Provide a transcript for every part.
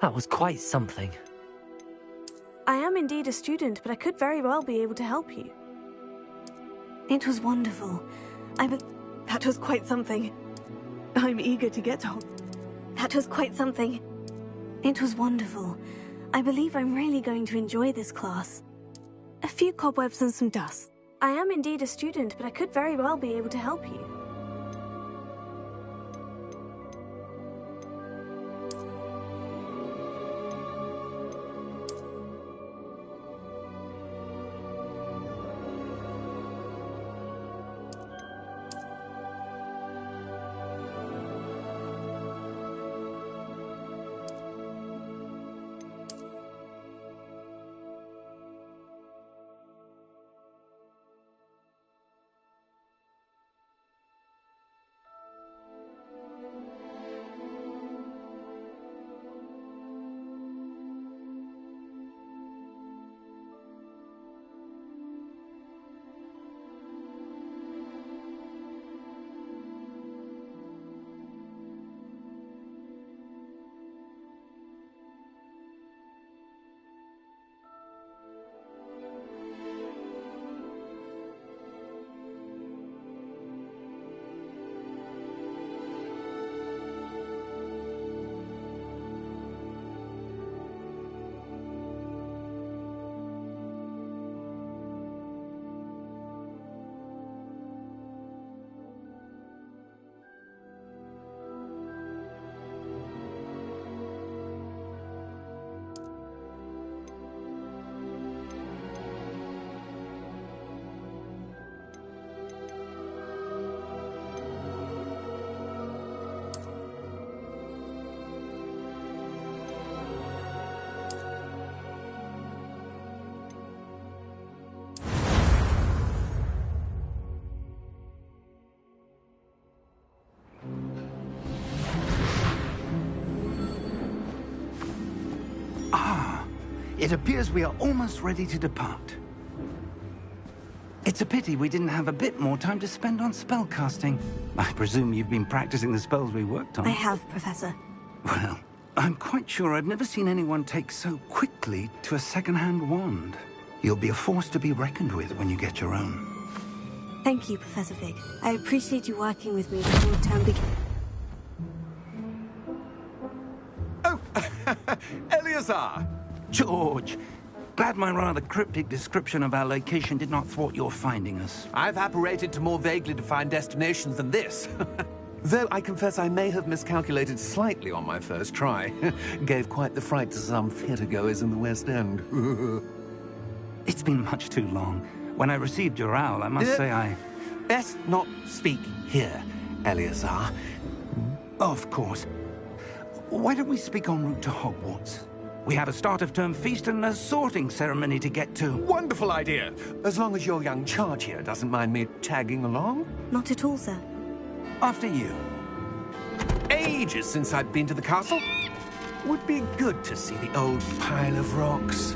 That was quite something. I am indeed a student, but I could very well be able to help you. It was wonderful. That was quite something. I'm eager to get on. That was quite something. It was wonderful. I believe I'm really going to enjoy this class. A few cobwebs and some dust. I am indeed a student, but I could very well be able to help you. It appears we are almost ready to depart. It's a pity we didn't have a bit more time to spend on spellcasting. I presume you've been practicing the spells we worked on. I have, Professor. Well, I'm quite sure I've never seen anyone take so quickly to a second-hand wand. You'll be a force to be reckoned with when you get your own. Thank you, Professor Fig. I appreciate you working with me before term begins. Oh, Eleazar! George, glad my rather cryptic description of our location did not thwart your finding us. I've apparated to more vaguely defined destinations than this. Though I confess I may have miscalculated slightly on my first try. Gave quite the fright to some theatre-goers in the West End. It's been much too long. When I received your owl, I must say I... Best not speak here, Eleazar. Of course. Why don't we speak en route to Hogwarts? We have a start-of-term feast and a sorting ceremony to get to. Wonderful idea! As long as your young charge here doesn't mind me tagging along. Not at all, sir. After you. Ages since I've been to the castle. Would be good to see the old pile of rocks.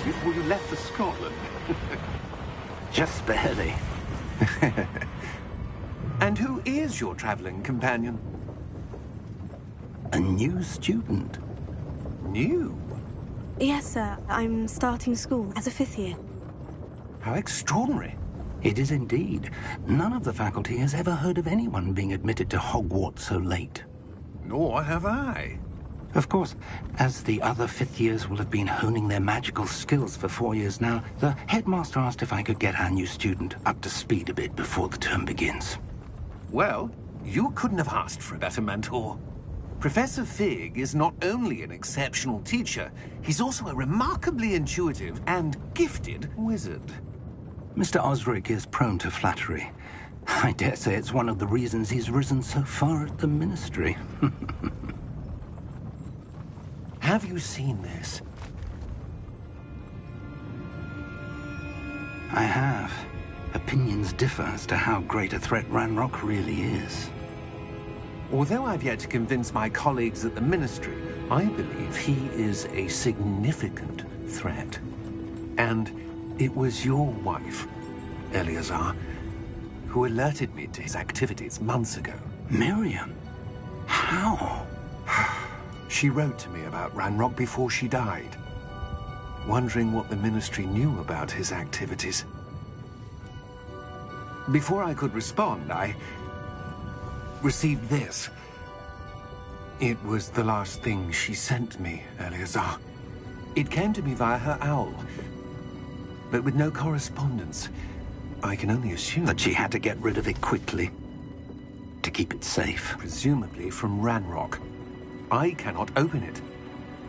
Before you left for Scotland. Just barely. And who is your traveling companion? A new student. New? Yes, sir. I'm starting school as a 5th year. How extraordinary. It is indeed. None of the faculty has ever heard of anyone being admitted to Hogwarts so late. Nor have I. Of course, as the other fifth years will have been honing their magical skills for 4 years now, the headmaster asked if I could get our new student up to speed a bit before the term begins. Well, you couldn't have asked for a better mentor. Professor Fig is not only an exceptional teacher, he's also a remarkably intuitive and gifted wizard. Mr. Osric is prone to flattery. I dare say it's one of the reasons he's risen so far at the Ministry. Have you seen this? I have. Opinions differ as to how great a threat Ranrock really is. Although I've yet to convince my colleagues at the Ministry, I believe he is a significant threat. And it was your wife, Eleazar, who alerted me to his activities months ago. Miriam? How? She wrote to me about Ranrock before she died, wondering what the Ministry knew about his activities. Before I could respond, I received this. It was the last thing she sent me, Eleazar. It came to me via her owl, but with no correspondence. I can only assume that she had to get rid of it quickly, to keep it safe. Presumably from Ranrock. I cannot open it.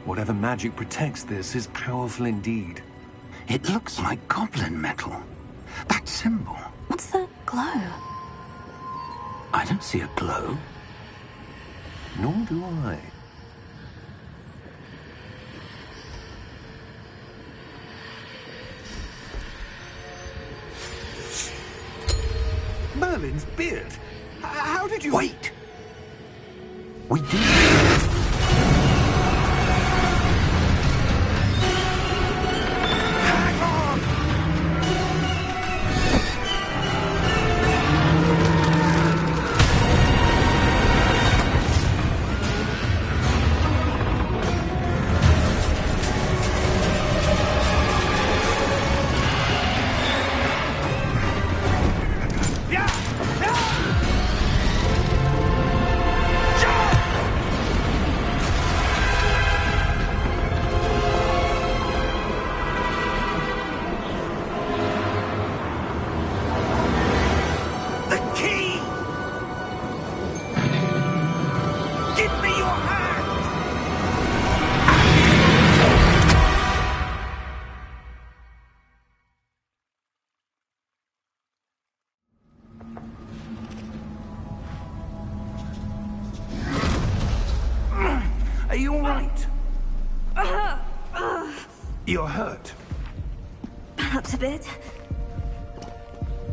Whatever magic protects this is powerful indeed. It looks like goblin metal. That symbol. What's the glow? I don't see a glow. Nor do I. Merlin's beard. How did you... Wait! We did... Hang on! Are you all right? You're hurt. Perhaps a bit.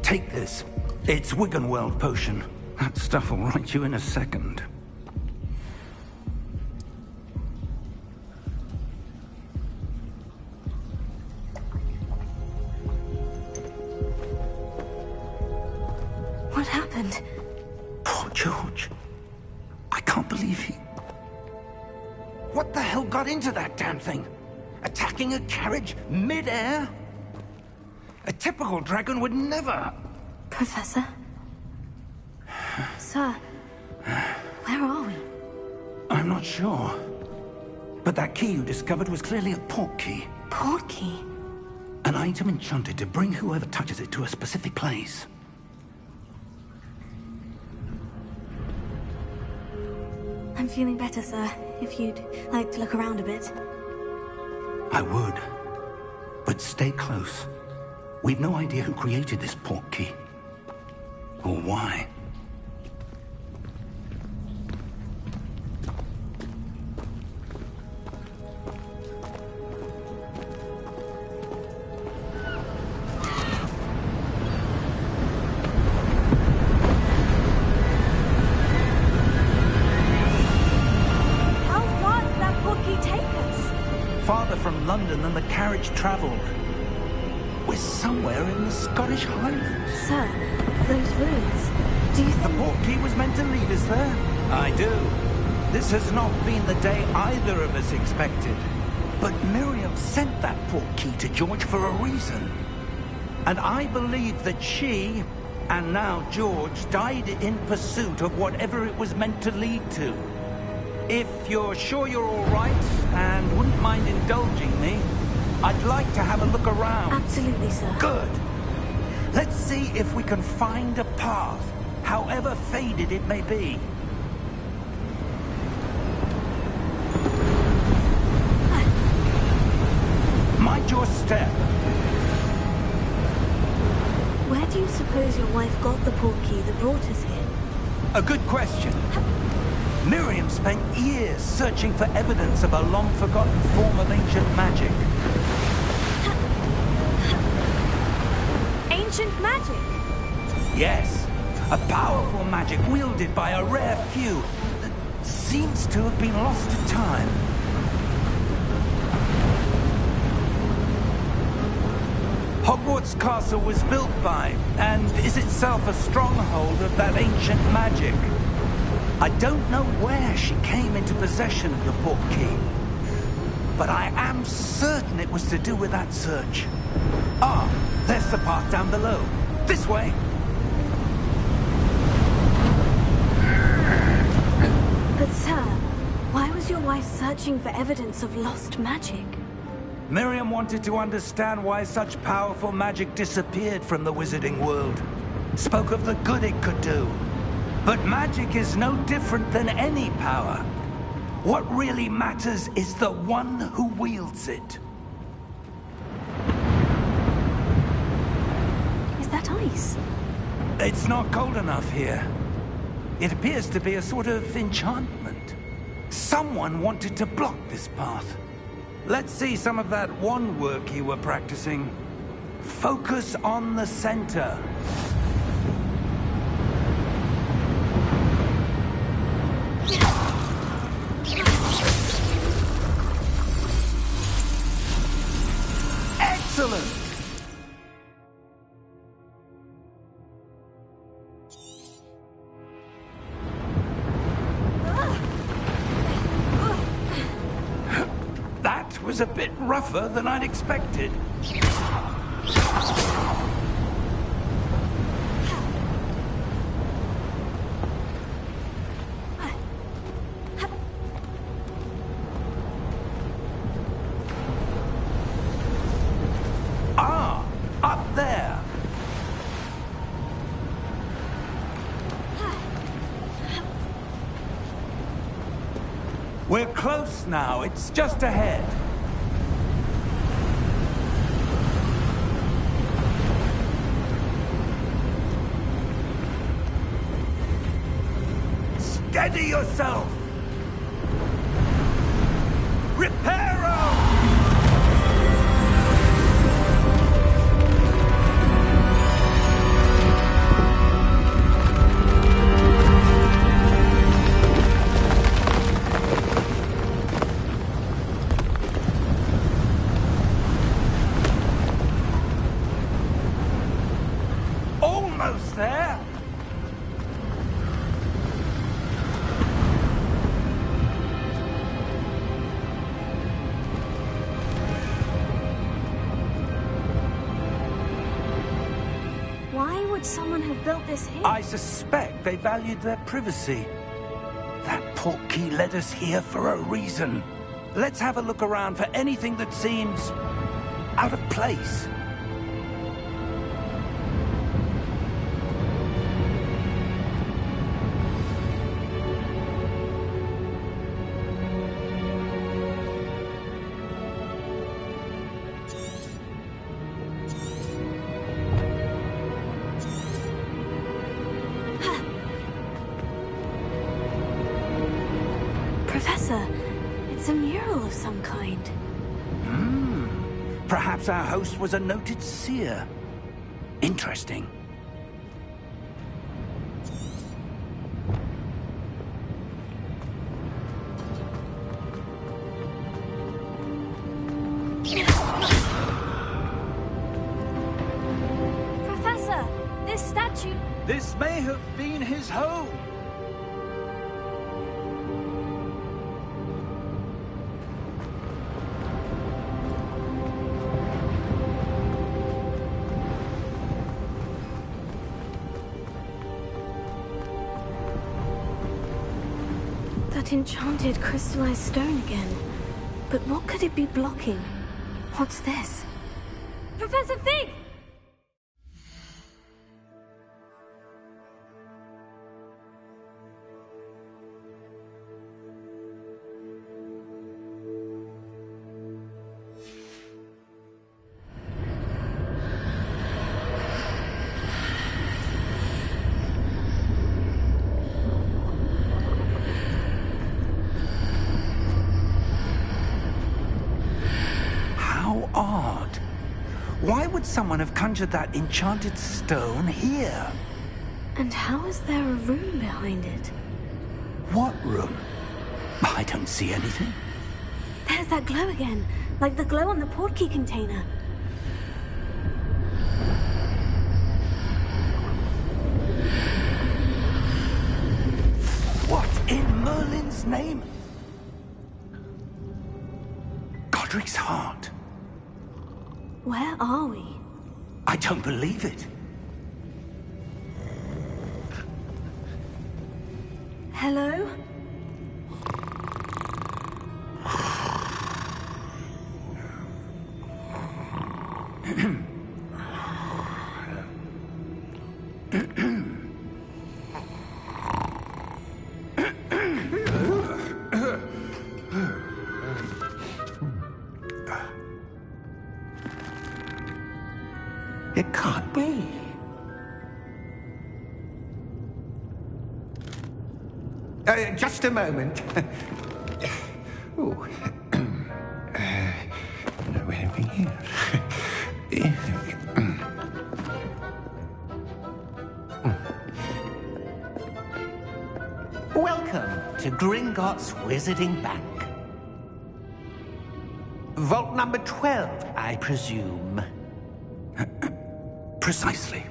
Take this. It's Wiggenweld potion. That stuff will right you in a second. What happened? Poor George. I can't believe he... What the hell got into that damn thing? Attacking a carriage mid-air? A typical dragon would never... Professor? Sir, where are we? I'm not sure. But that key you discovered was clearly a port key. Port key? An item enchanted to bring whoever touches it to a specific place. I'm feeling better, sir. If you'd like to look around a bit. I would. But stay close. We've no idea who created this port key. Or why. From London than the carriage travelled. We're somewhere in the Scottish Highlands. Sir, those ruins. Do you think... The port key was meant to lead us there? I do. This has not been the day either of us expected. But Miriam sent that port key to George for a reason. And I believe that she, and now George, died in pursuit of whatever it was meant to lead to. If you're sure you're all right, and wouldn't mind indulging me, I'd like to have a look around. Absolutely, sir. Good. Let's see if we can find a path, however faded it may be. Mind your step. Where do you suppose your wife got the portkey that brought us here? A good question. Miriam spent years searching for evidence of a long-forgotten form of ancient magic. Ancient magic? Yes, a powerful magic wielded by a rare few that seems to have been lost to time. Hogwarts Castle was built by, and is itself a stronghold of that ancient magic. I don't know where she came into possession of the portkey, but I am certain it was to do with that search. Ah, there's the path down below. This way. But sir, why was your wife searching for evidence of lost magic? Miriam wanted to understand why such powerful magic disappeared from the wizarding world. Spoke of the good it could do. But magic is no different than any power. What really matters is the one who wields it. Is that ice? It's not cold enough here. It appears to be a sort of enchantment. Someone wanted to block this path. Let's see some of that wand work you were practicing. Focus on the center. Excellent! That was a bit rougher than I'd expected. Ah, up there. We're close now. It's just ahead. Steady yourself! Reparo! Almost there! Why would someone have built this here? I suspect they valued their privacy. That portkey led us here for a reason. Let's have a look around for anything that seems out of place. Professor, it's a mural of some kind. Perhaps our host was a noted seer. Interesting. Professor, this statue... This may have been his home. That enchanted crystallized stone again. But what could it be blocking? What's this? Professor Fig! Odd. Why would someone have conjured that enchanted stone here? And how is there a room behind it? What room? I don't see anything. There's that glow again, like the glow on the portkey container. What in Merlin's name? Godric's heart. Where are we? I don't believe it. Hello? It can't be. Just a moment. Oh. Anything here? Welcome to Gringotts Wizarding Bank. Vault number 12, I presume. Precisely.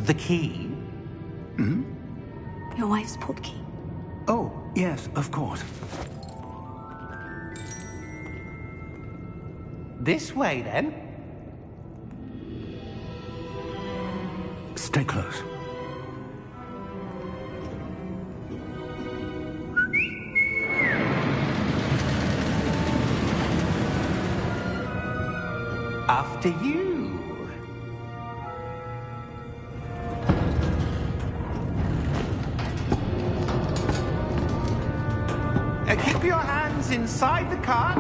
The key? Hmm? Your wife's portkey. Oh, yes, of course. This way, then. Stay close. After you. Keep your hands inside the cart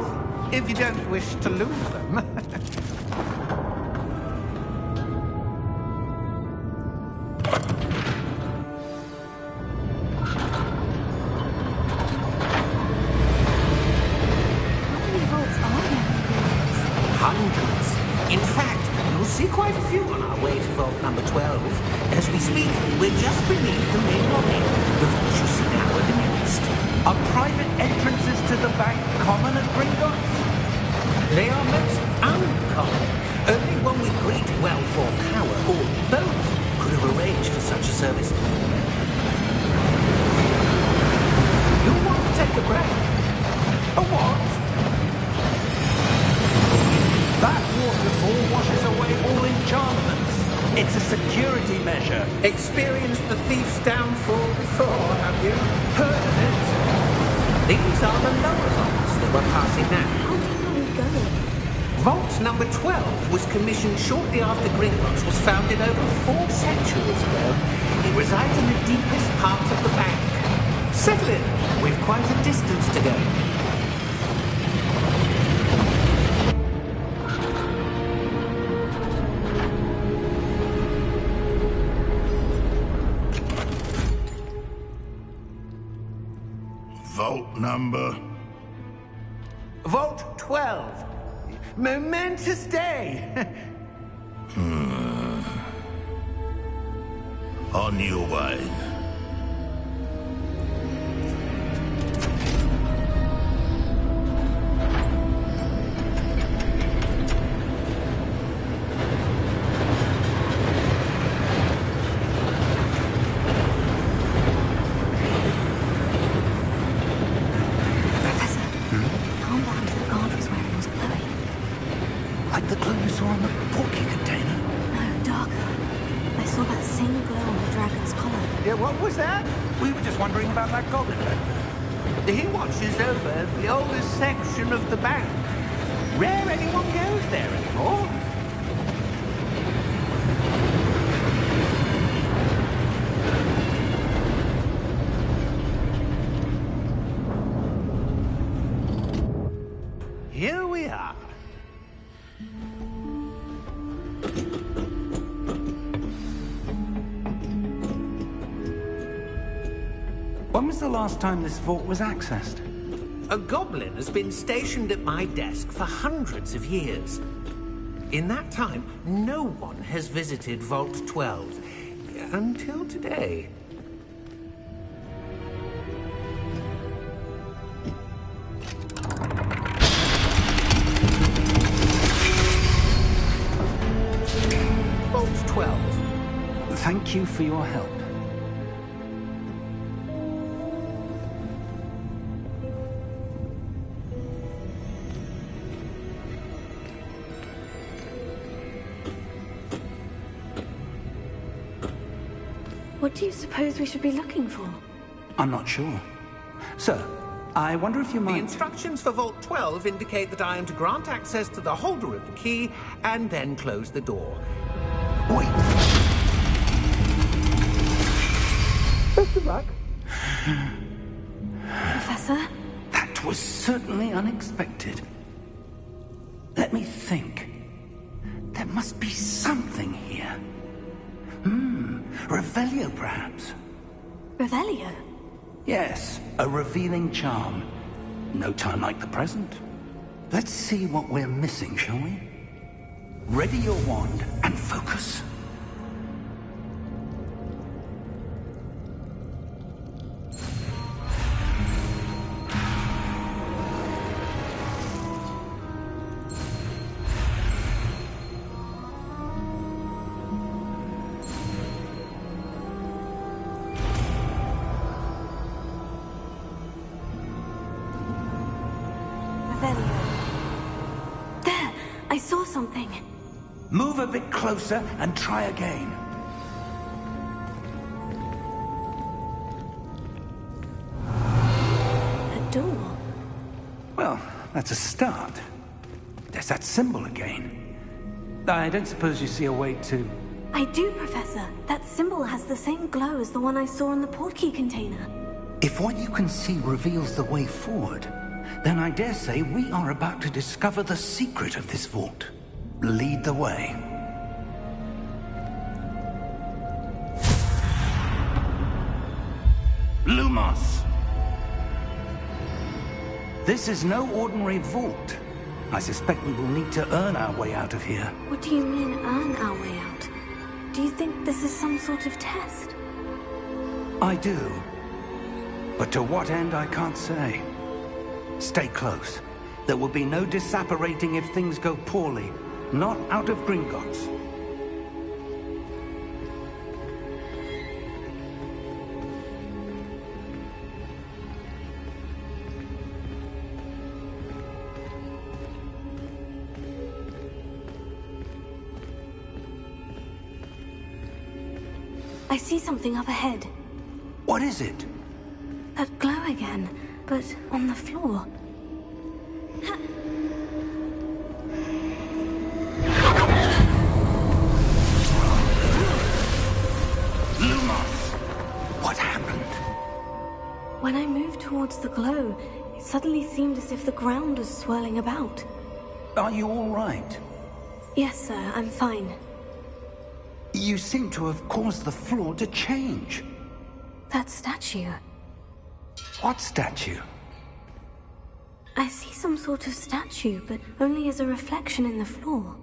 if you don't wish to lose them. Hundreds. In fact, you'll see quite a few on our way to vault number 12. As we speak, we're just beneath the main lobby. The vault you see now are the nearest. Are private entrances to the bank common at Gringotts? They are most uncommon. Only one with great wealth or power, or both, could have arranged for such a service. You want to take a break? A what? That waterfall washes away all enchantments. It's a security measure. Experienced the thief's downfall before, have you? Heard of it? These are the lower vaults that we're passing now. How deep are we going? Vault number 12 was commissioned shortly after Gringotts was founded over 4 centuries ago. It resides in the deepest part of the bank. Settle in. We've quite a distance to go. Vault number? Vault 12. Momentous day. On your way. Like the glow you saw on the portkey container? No, darker. I saw that same glow on the dragon's collar. Yeah, what was that? We were just wondering about that goblin back there. He watches over the oldest section of the bank. Rare anyone goes there anymore. Here we are. When was the last time this vault was accessed? A goblin has been stationed at my desk for hundreds of years. In that time, no one has visited Vault 12. Until today. Vault 12. Thank you for your help. What do you suppose we should be looking for? I'm not sure. Sir, I wonder if you The might... instructions for Vault 12 indicate that I am to grant access to the holder of the key and then close the door. Wait! Best of luck. Professor? That was certainly unexpected. Let me think. There must be something here. Revelio, perhaps? Revelio? Yes, a revealing charm. No time like the present. Let's see what we're missing, shall we? Ready your wand and focus. There! I saw something. Move a bit closer and try again. A door. Well, that's a start. There's that symbol again. I don't suppose you see a way to... I do, Professor. That symbol has the same glow as the one I saw in the portkey container. If what you can see reveals the way forward, then I dare say we are about to discover the secret of this vault. Lead the way. Lumos! This is no ordinary vault. I suspect we will need to earn our way out of here. What do you mean, earn our way out? Do you think this is some sort of test? I do. But to what end, I can't say. Stay close. There will be no disapparating if things go poorly. Not out of Gringotts. I see something up ahead. What is it? That glow again, but on the floor. Lumos! What happened? When I moved towards the glow, it suddenly seemed as if the ground was swirling about. Are you all right? Yes, sir, I'm fine. You seem to have caused the floor to change. That statue. What statue? I see some sort of statue, but only as a reflection in the floor.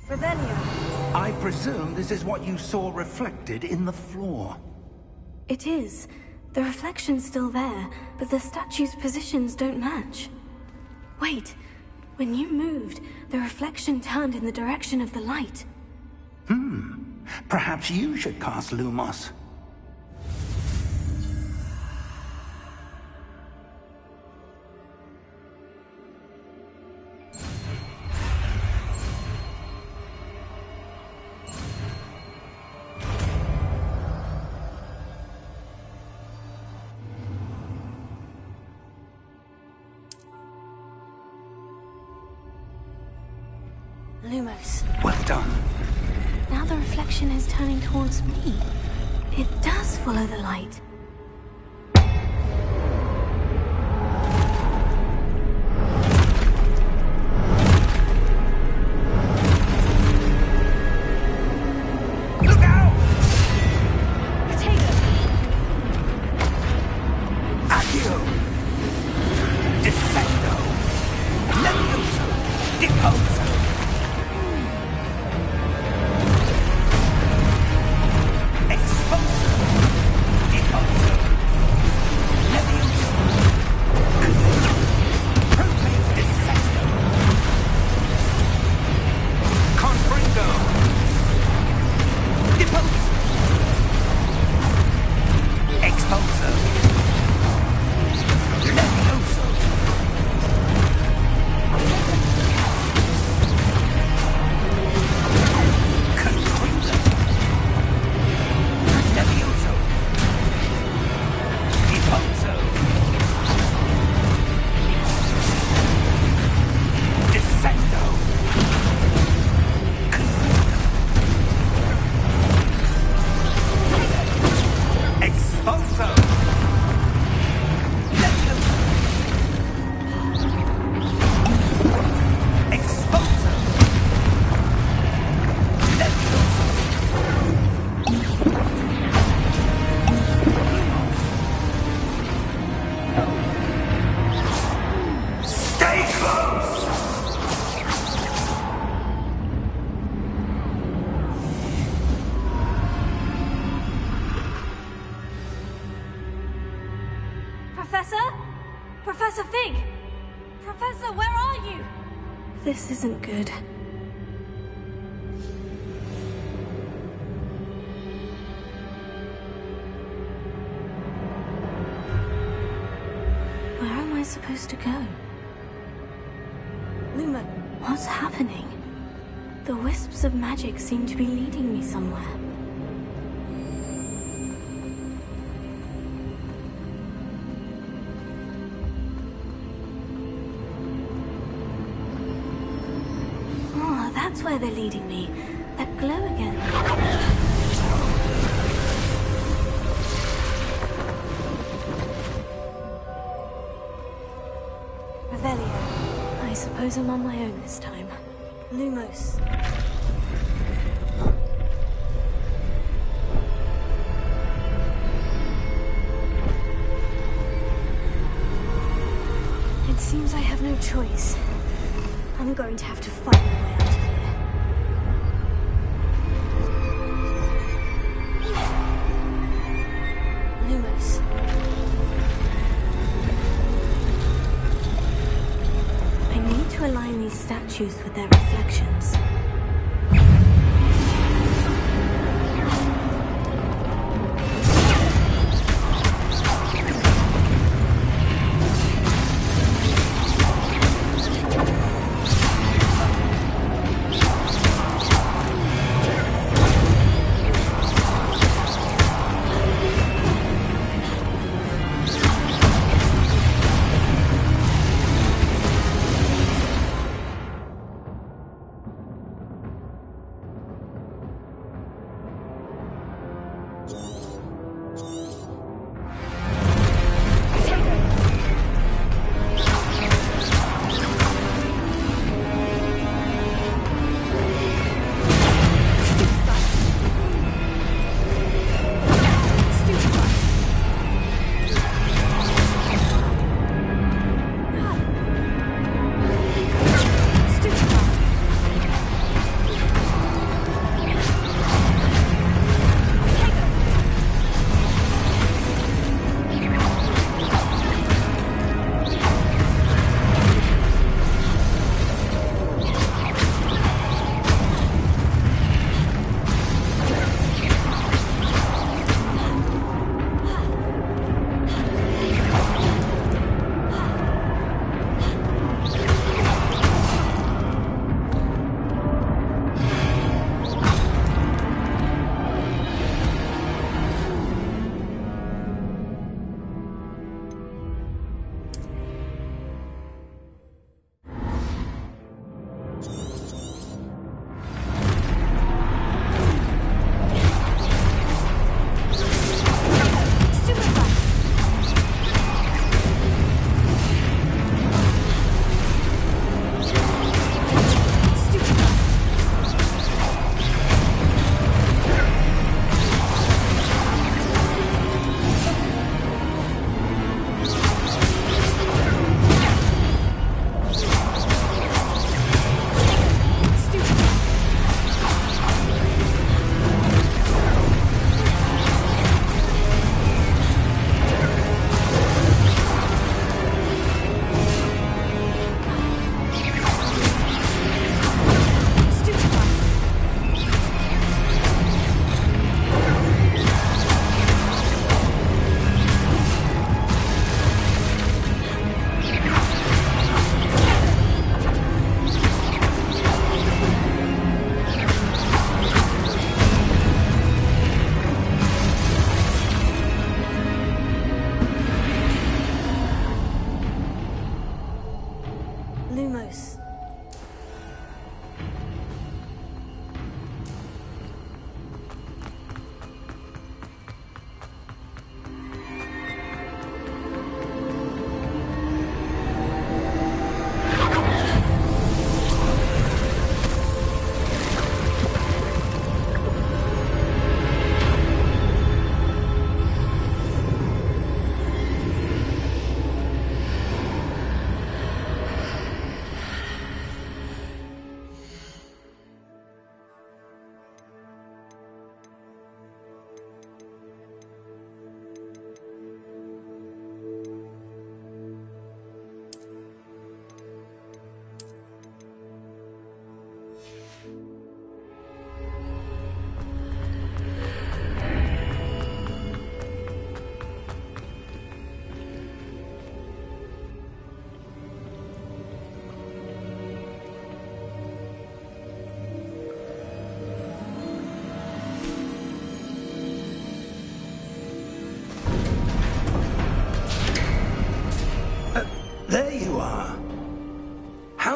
Revelio. I presume this is what you saw reflected in the floor. It is. The reflection's still there, but the statue's positions don't match. Wait. When you moved, the reflection turned in the direction of the light. Perhaps you should cast Lumos. Lumos. Well done. Now the reflection is turning towards me. It does follow the light. Look out! Potato! Accio! Descendo! Levioso! Deposo! Exposo! Deposo! Levioso! Proteus descendo! Confringo! Deposo! Exposo! Levioso! Confringo! Levioso! Deposo! Descendo! Exposo! Levioso! Exposo! Levioso! Stay close! Professor? Professor Fig! Professor, where are you? This isn't good. Where am I supposed to go? Luma, what's happening? The wisps of magic seem to be leading me somewhere. Oh, that's where they're leading me. That glow again. Revelio. I suppose I'm on my own this time. Lumos. It seems I have no choice. I'm going to have to fight my way out of here. Lumos. I need to align these statues with their reflections.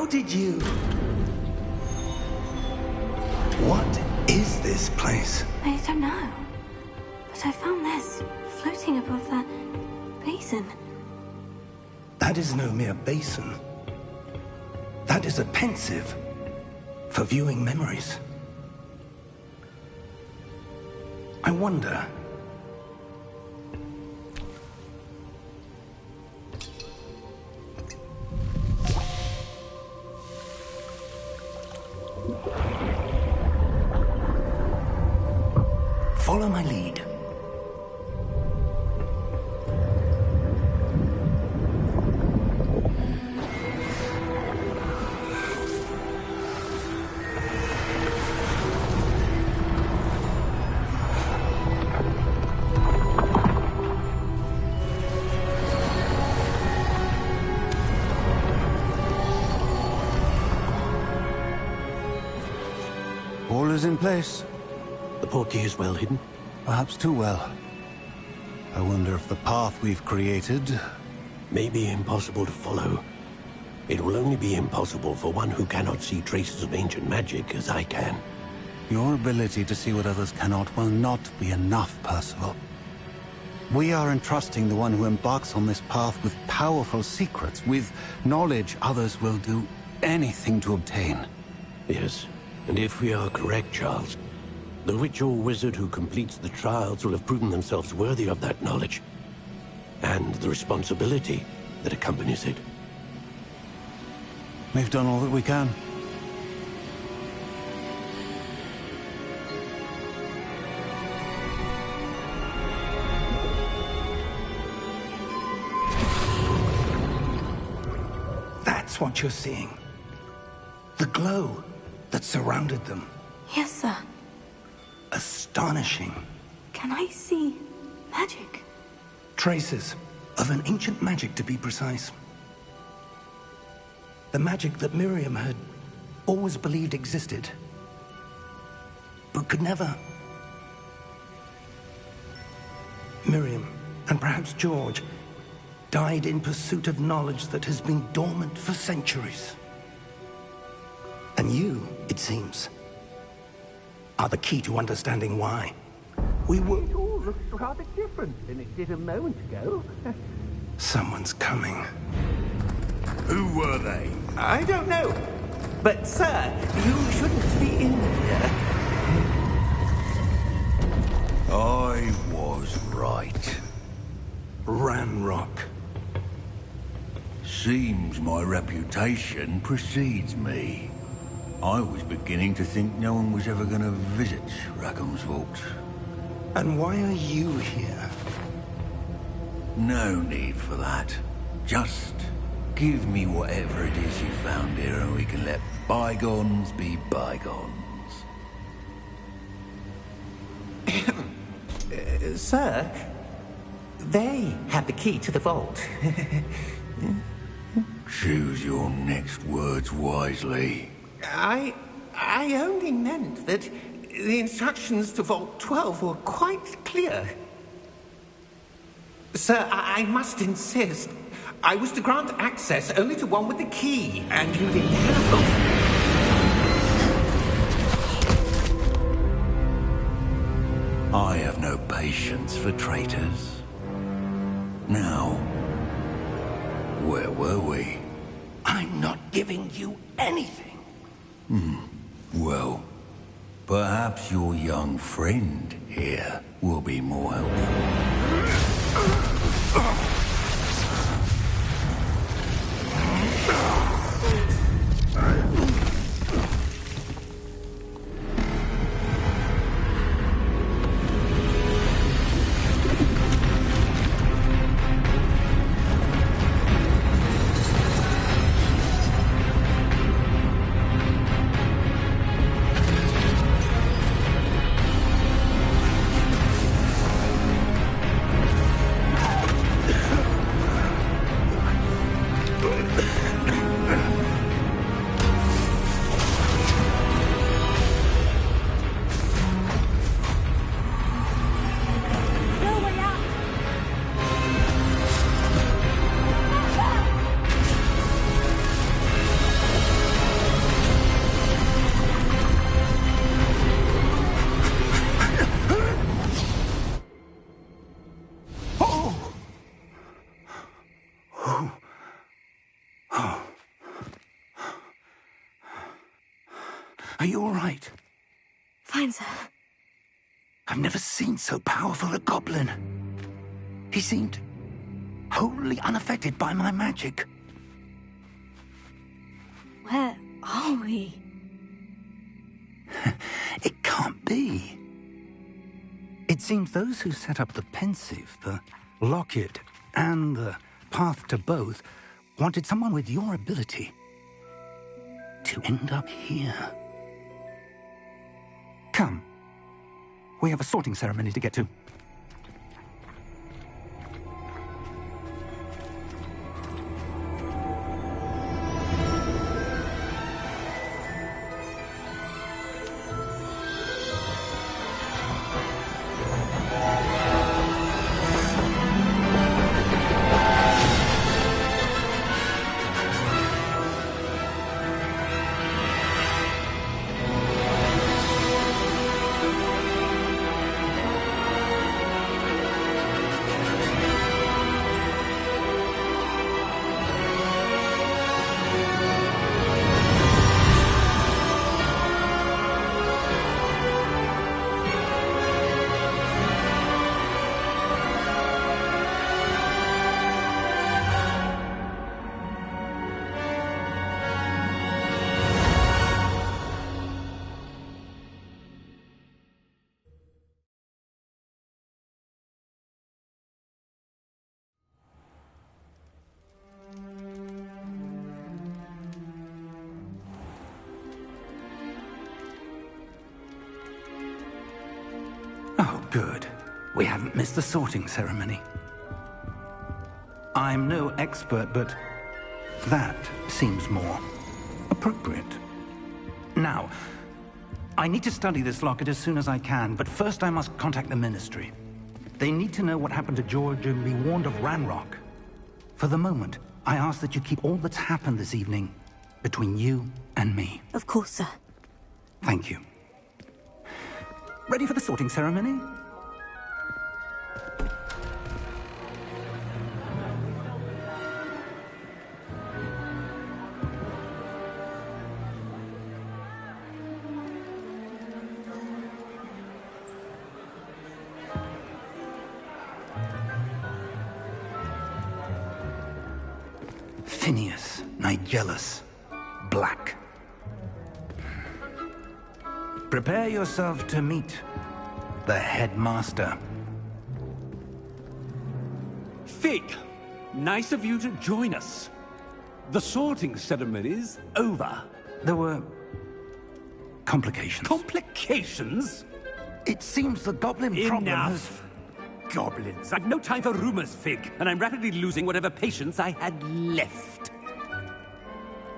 How did you... What is this place? I don't know. But I found this floating above that basin. That is no mere basin. That is a pensive for viewing memories. I wonder... Follow my lead. All is in place. The portkey is well hidden? Perhaps too well. I wonder if the path we've created... May be impossible to follow. It will only be impossible for one who cannot see traces of ancient magic as I can. Your ability to see what others cannot will not be enough, Percival. We are entrusting the one who embarks on this path with powerful secrets, with knowledge others will do anything to obtain. Yes, and if we are correct, Charles, the witch or wizard who completes the trials will have proven themselves worthy of that knowledge, and the responsibility that accompanies it. We've done all that we can. That's what you're seeing. The glow that surrounded them. Yes, sir. Astonishing. Can I see magic? Traces of an ancient magic, to be precise. The magic that Miriam had always believed existed, but could never. Miriam, and perhaps George, died in pursuit of knowledge that has been dormant for centuries. And you, it seems, are the key to understanding why. We were... It all looks rather different than it did a moment ago. Someone's coming. Who were they? I don't know. But, sir, you shouldn't be in here. I was right. Ranrock. Seems my reputation precedes me. I was beginning to think no one was ever going to visit Rackham's vault. And why are you here? No need for that. Just give me whatever it is you found here and we can let bygones be bygones. Sir, they had the key to the vault. Choose your next words wisely. I only meant that the instructions to Vault 12 were quite clear. Sir, I must insist. I was to grant access only to one with the key, and you didn't have them. I have no patience for traitors. Now, where were we? I'm not giving you anything. Well, perhaps your young friend here will be more helpful. Are you all right? Fine, sir. I've never seen so powerful a goblin. He seemed wholly unaffected by my magic. Where are we? It can't be. It seems those who set up the pensive, the locket, and the path to both wanted someone with your ability to end up here. Come. We have a sorting ceremony to get to. Oh, good. We haven't missed the sorting ceremony. I'm no expert, but that seems more appropriate. Now, I need to study this locket as soon as I can, but first I must contact the Ministry. They need to know what happened to George and be warned of Ranrock. For the moment, I ask that you keep all that's happened this evening between you and me. Of course, sir. Thank you. Ready for the sorting ceremony? Phineas, Nigellus, Black. Prepare yourself to meet the headmaster. Fig, nice of you to join us. The sorting ceremony's over. There were complications. Complications? It seems the goblin problem has... Enough! Goblins. I've no time for rumors, Fig, and I'm rapidly losing whatever patience I had left.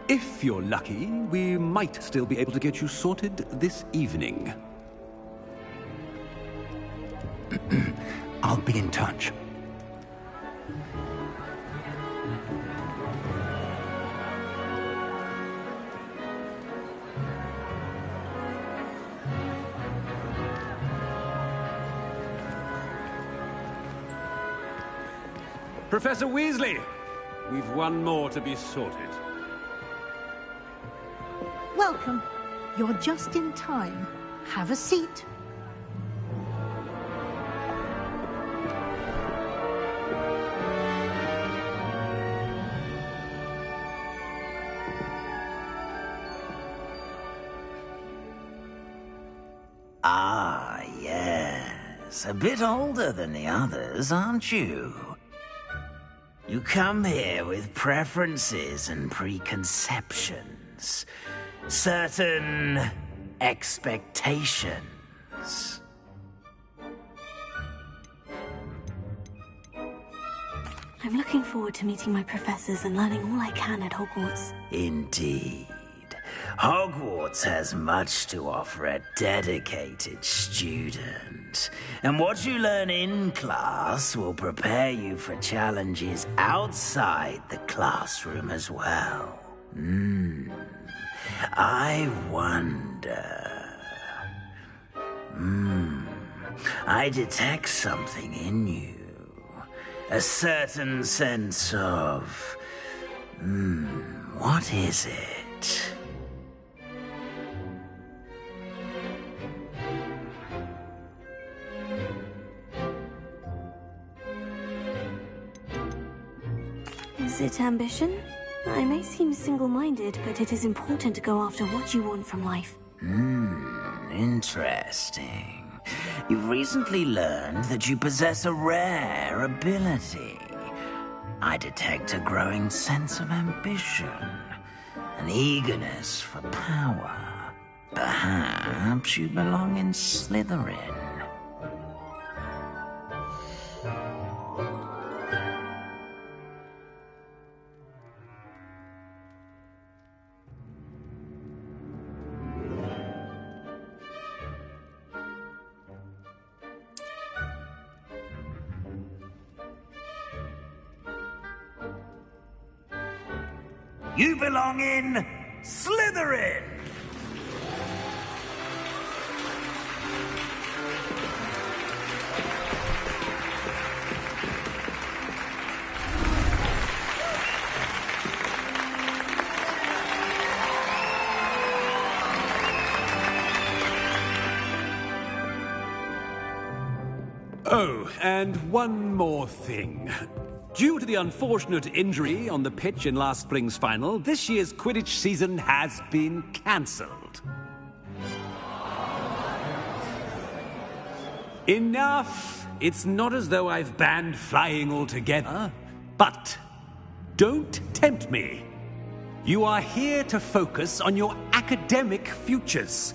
If you're lucky, we might still be able to get you sorted this evening. I'll be in touch. Professor Weasley, we've one more to be sorted. Welcome. You're just in time. Have a seat. Ah, yes. A bit older than the others, aren't you? You come here with preferences and preconceptions. Certain expectations. I'm looking forward to meeting my professors and learning all I can at Hogwarts. Indeed. Hogwarts has much to offer a dedicated student. And what you learn in class will prepare you for challenges outside the classroom as well. I wonder... I detect something in you. A certain sense of... what is it? Is it ambition? I may seem single-minded, but it is important to go after what you want from life. Interesting. You've recently learned that you possess a rare ability. I detect a growing sense of ambition, an eagerness for power. Perhaps you belong in Slytherin. You belong in Slytherin! Oh, and one more thing. Due to the unfortunate injury on the pitch in last spring's final, this year's Quidditch season has been cancelled. Enough! It's not as though I've banned flying altogether. But don't tempt me. You are here to focus on your academic futures.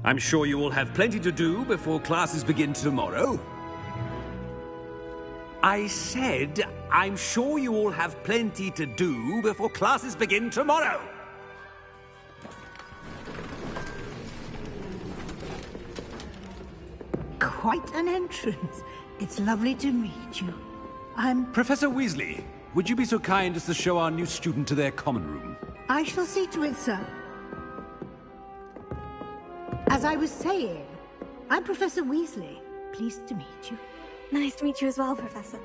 I'm sure you will have plenty to do before classes begin tomorrow. I said, I'm sure you all have plenty to do before classes begin tomorrow. Quite an entrance. It's lovely to meet you. I'm... Professor Weasley, would you be so kind as to show our new student to their common room? I shall see to it, sir. As I was saying, I'm Professor Weasley. Pleased to meet you. Nice to meet you as well, Professor.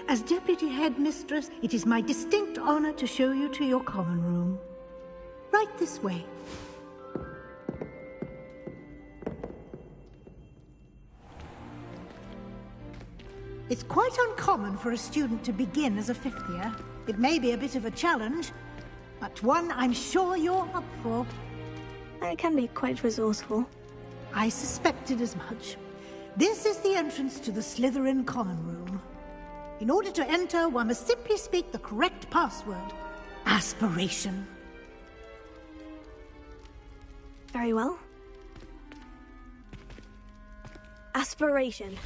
As Deputy Headmistress, it is my distinct honor to show you to your common room. Right this way. It's quite uncommon for a student to begin as a fifth year. It may be a bit of a challenge, but one I'm sure you're up for. I can be quite resourceful. I suspected as much. This is the entrance to the Slytherin common room. In order to enter, one must simply speak the correct password. Aspiration. Very well. Aspiration.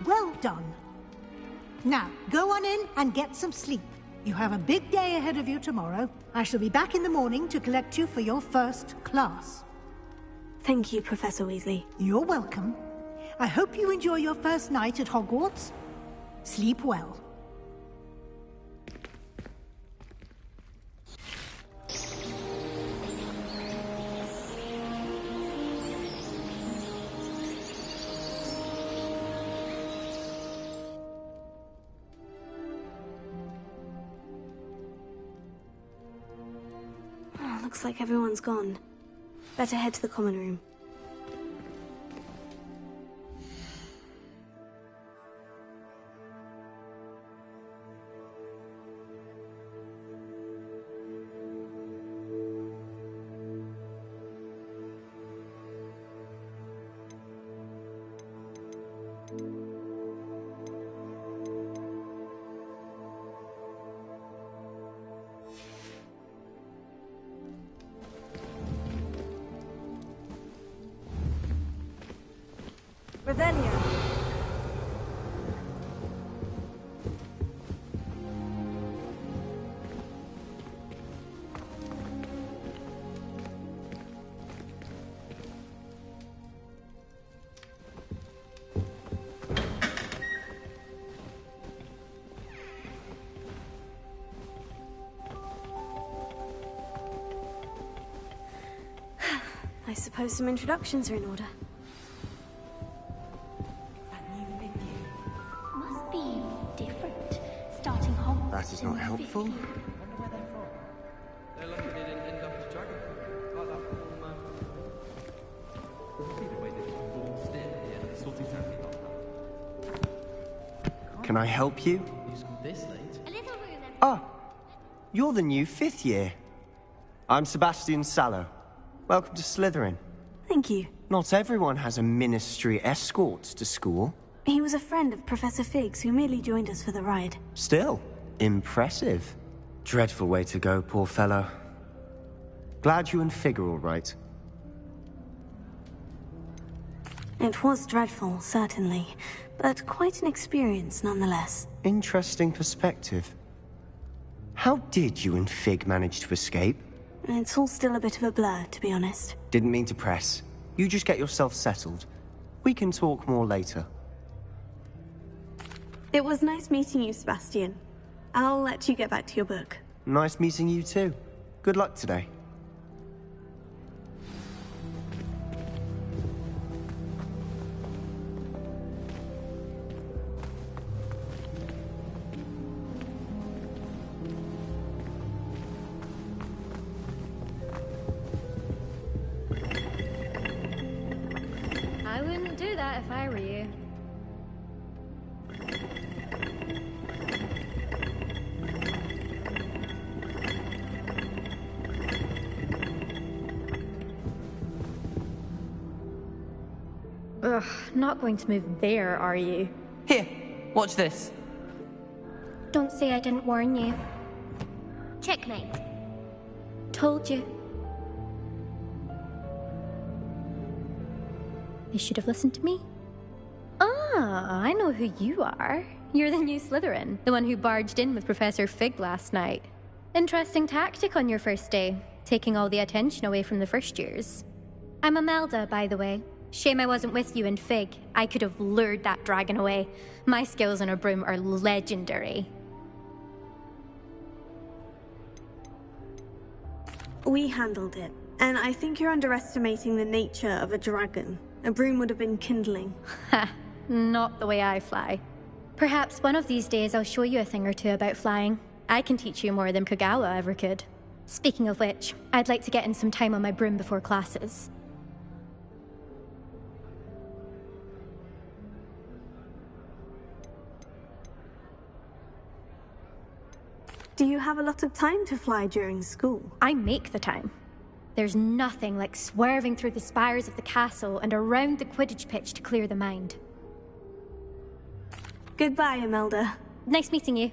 Well done. Now, go on in and get some sleep. You have a big day ahead of you tomorrow. I shall be back in the morning to collect you for your first class. Thank you, Professor Weasley. You're welcome. I hope you enjoy your first night at Hogwarts. Sleep well. Looks like everyone's gone. Better head to the common room. Revelio. I suppose some introductions are in order. That is not helpful. Can I help you? Oh, you're the new 5th year. I'm Sebastian Sallow. Welcome to Slytherin. Thank you. Not everyone has a ministry escort to school. He was a friend of Professor Fig's who merely joined us for the ride. Still, impressive. Dreadful way to go, poor fellow. Glad you and Fig are all right. It was dreadful, certainly, but quite an experience nonetheless. Interesting perspective. How did you and Fig manage to escape? It's all still a bit of a blur, to be honest. Didn't mean to press. You just get yourself settled. We can talk more later. It was nice meeting you, Sebastian. I'll let you get back to your book. Nice meeting you too. Good luck today. I wouldn't do that if I were you. Ugh, not going to move there, are you? Here, watch this. Don't say I didn't warn you. Checkmate. Told you. You should have listened to me. Ah, I know who you are. You're the new Slytherin, the one who barged in with Professor Fig last night. Interesting tactic on your first day, taking all the attention away from the first years. I'm Imelda, by the way. Shame I wasn't with you in Fig. I could have lured that dragon away. My skills on a broom are legendary. We handled it, and I think you're underestimating the nature of a dragon. A broom would have been kindling. Ha, not the way I fly. Perhaps one of these days I'll show you a thing or two about flying. I can teach you more than Kagawa ever could. Speaking of which, I'd like to get in some time on my broom before classes. Do you have a lot of time to fly during school? I make the time. There's nothing like swerving through the spires of the castle and around the Quidditch pitch to clear the mind. Goodbye, Imelda. Nice meeting you.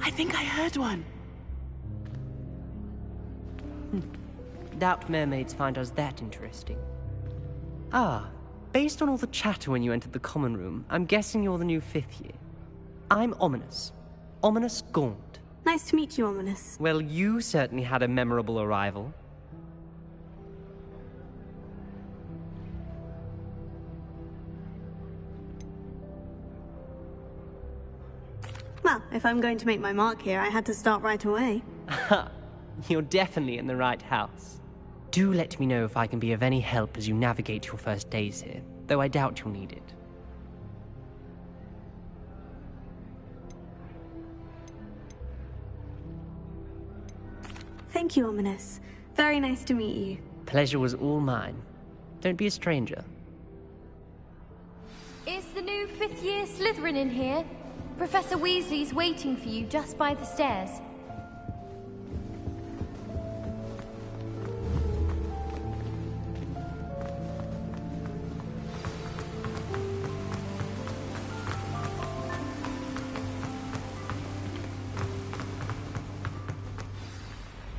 I think I heard one. Doubt mermaids find us that interesting. Ah, based on all the chatter when you entered the common room, I'm guessing you're the new 5th year. I'm Ominous. Ominous Gaunt. Nice to meet you, Ominous. Well, you certainly had a memorable arrival. Well, if I'm going to make my mark here, I had to start right away. You're definitely in the right house. Do let me know if I can be of any help as you navigate your first days here, though I doubt you'll need it. Thank you, Ominous. Very nice to meet you. Pleasure was all mine. Don't be a stranger. Is the new 5th year Slytherin in here? Professor Weasley's waiting for you just by the stairs.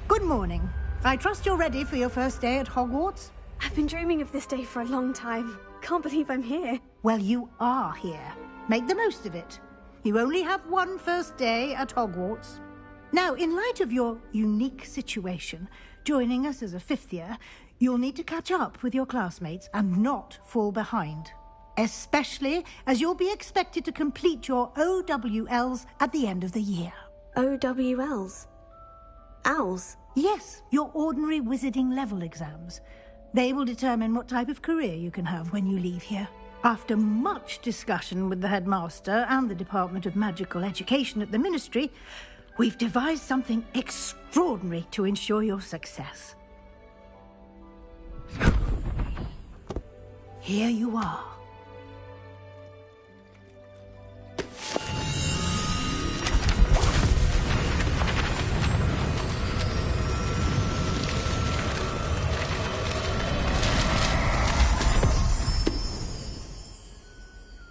Good morning. I trust you're ready for your first day at Hogwarts? I've been dreaming of this day for a long time. Can't believe I'm here. Well, you are here. Make the most of it. You only have one first day at Hogwarts. Now, in light of your unique situation, joining us as a 5th year, you'll need to catch up with your classmates and not fall behind. Especially as you'll be expected to complete your OWLs at the end of the year. OWLs? Owls? Yes, your ordinary wizarding level exams. They will determine what type of career you can have when you leave here. After much discussion with the headmaster and the Department of Magical Education at the Ministry, we've devised something extraordinary to ensure your success. Here you are.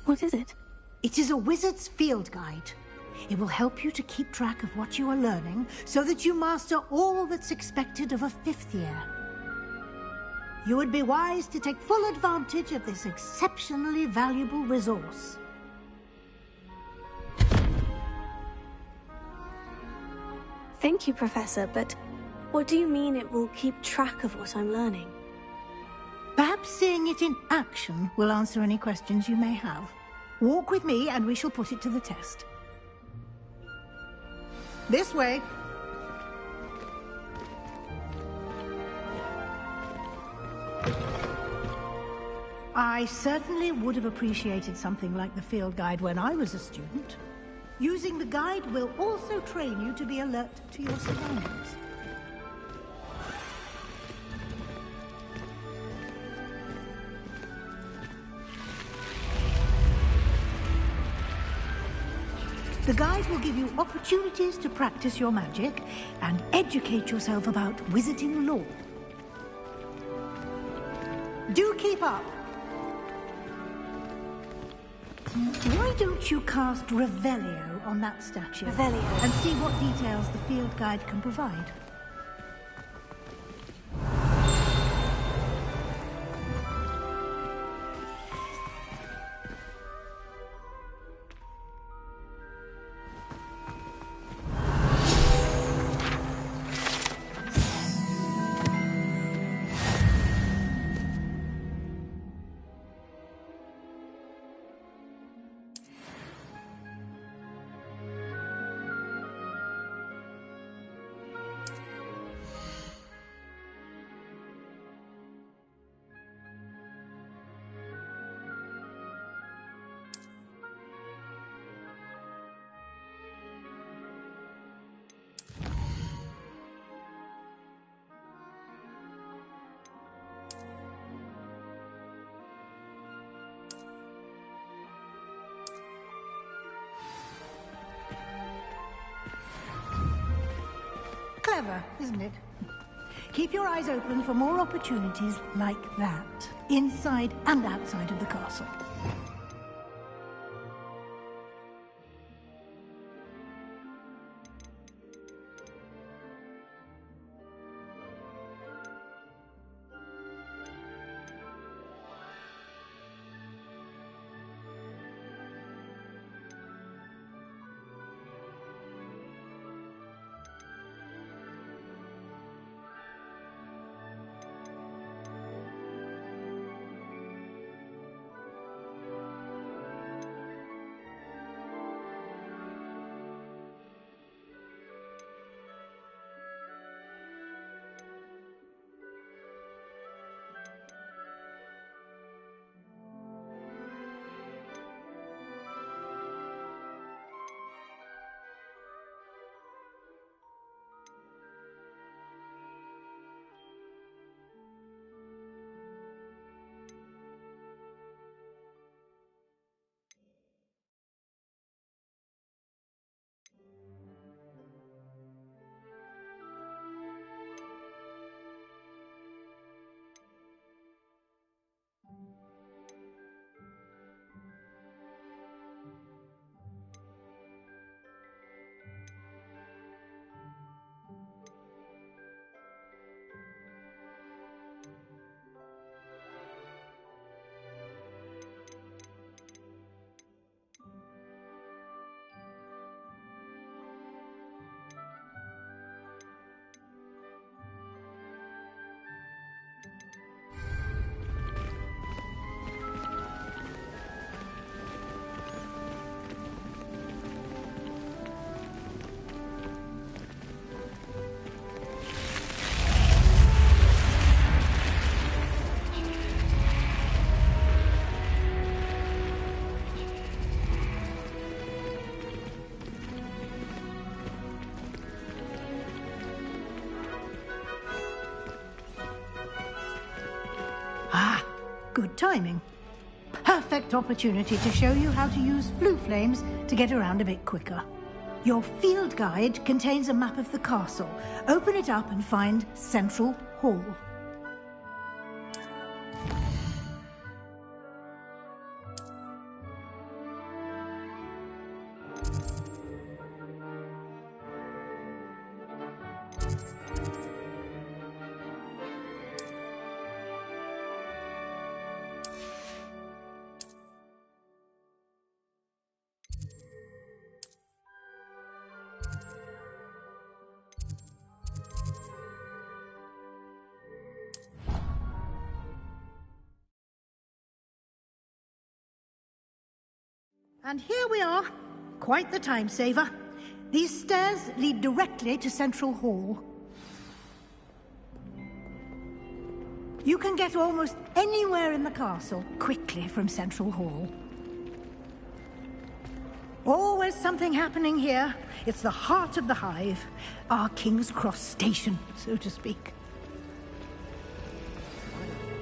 What is it? It is a wizard's field guide. It will help you to keep track of what you are learning so that you master all that's expected of a 5th year. You would be wise to take full advantage of this exceptionally valuable resource. Thank you, Professor, but what do you mean it will keep track of what I'm learning? Perhaps seeing it in action will answer any questions you may have. Walk with me and we shall put it to the test. This way. I certainly would have appreciated something like the field guide when I was a student. Using the guide will also train you to be alert to your surroundings. The guide will give you opportunities to practice your magic and educate yourself about wizarding lore. Do keep up! Why don't you cast Revelio on that statue? Revelio. And see what details the field guide can provide. Clever, isn't it? Keep your eyes open for more opportunities like that, inside and outside of the castle. Good timing. Perfect opportunity to show you how to use flue flames to get around a bit quicker. Your field guide contains a map of the castle. Open it up and find Central Hall. And here we are. Quite the time saver. These stairs lead directly to Central Hall. You can get almost anywhere in the castle quickly from Central Hall. Always something happening here. It's the heart of the Hive. Our King's Cross station, so to speak.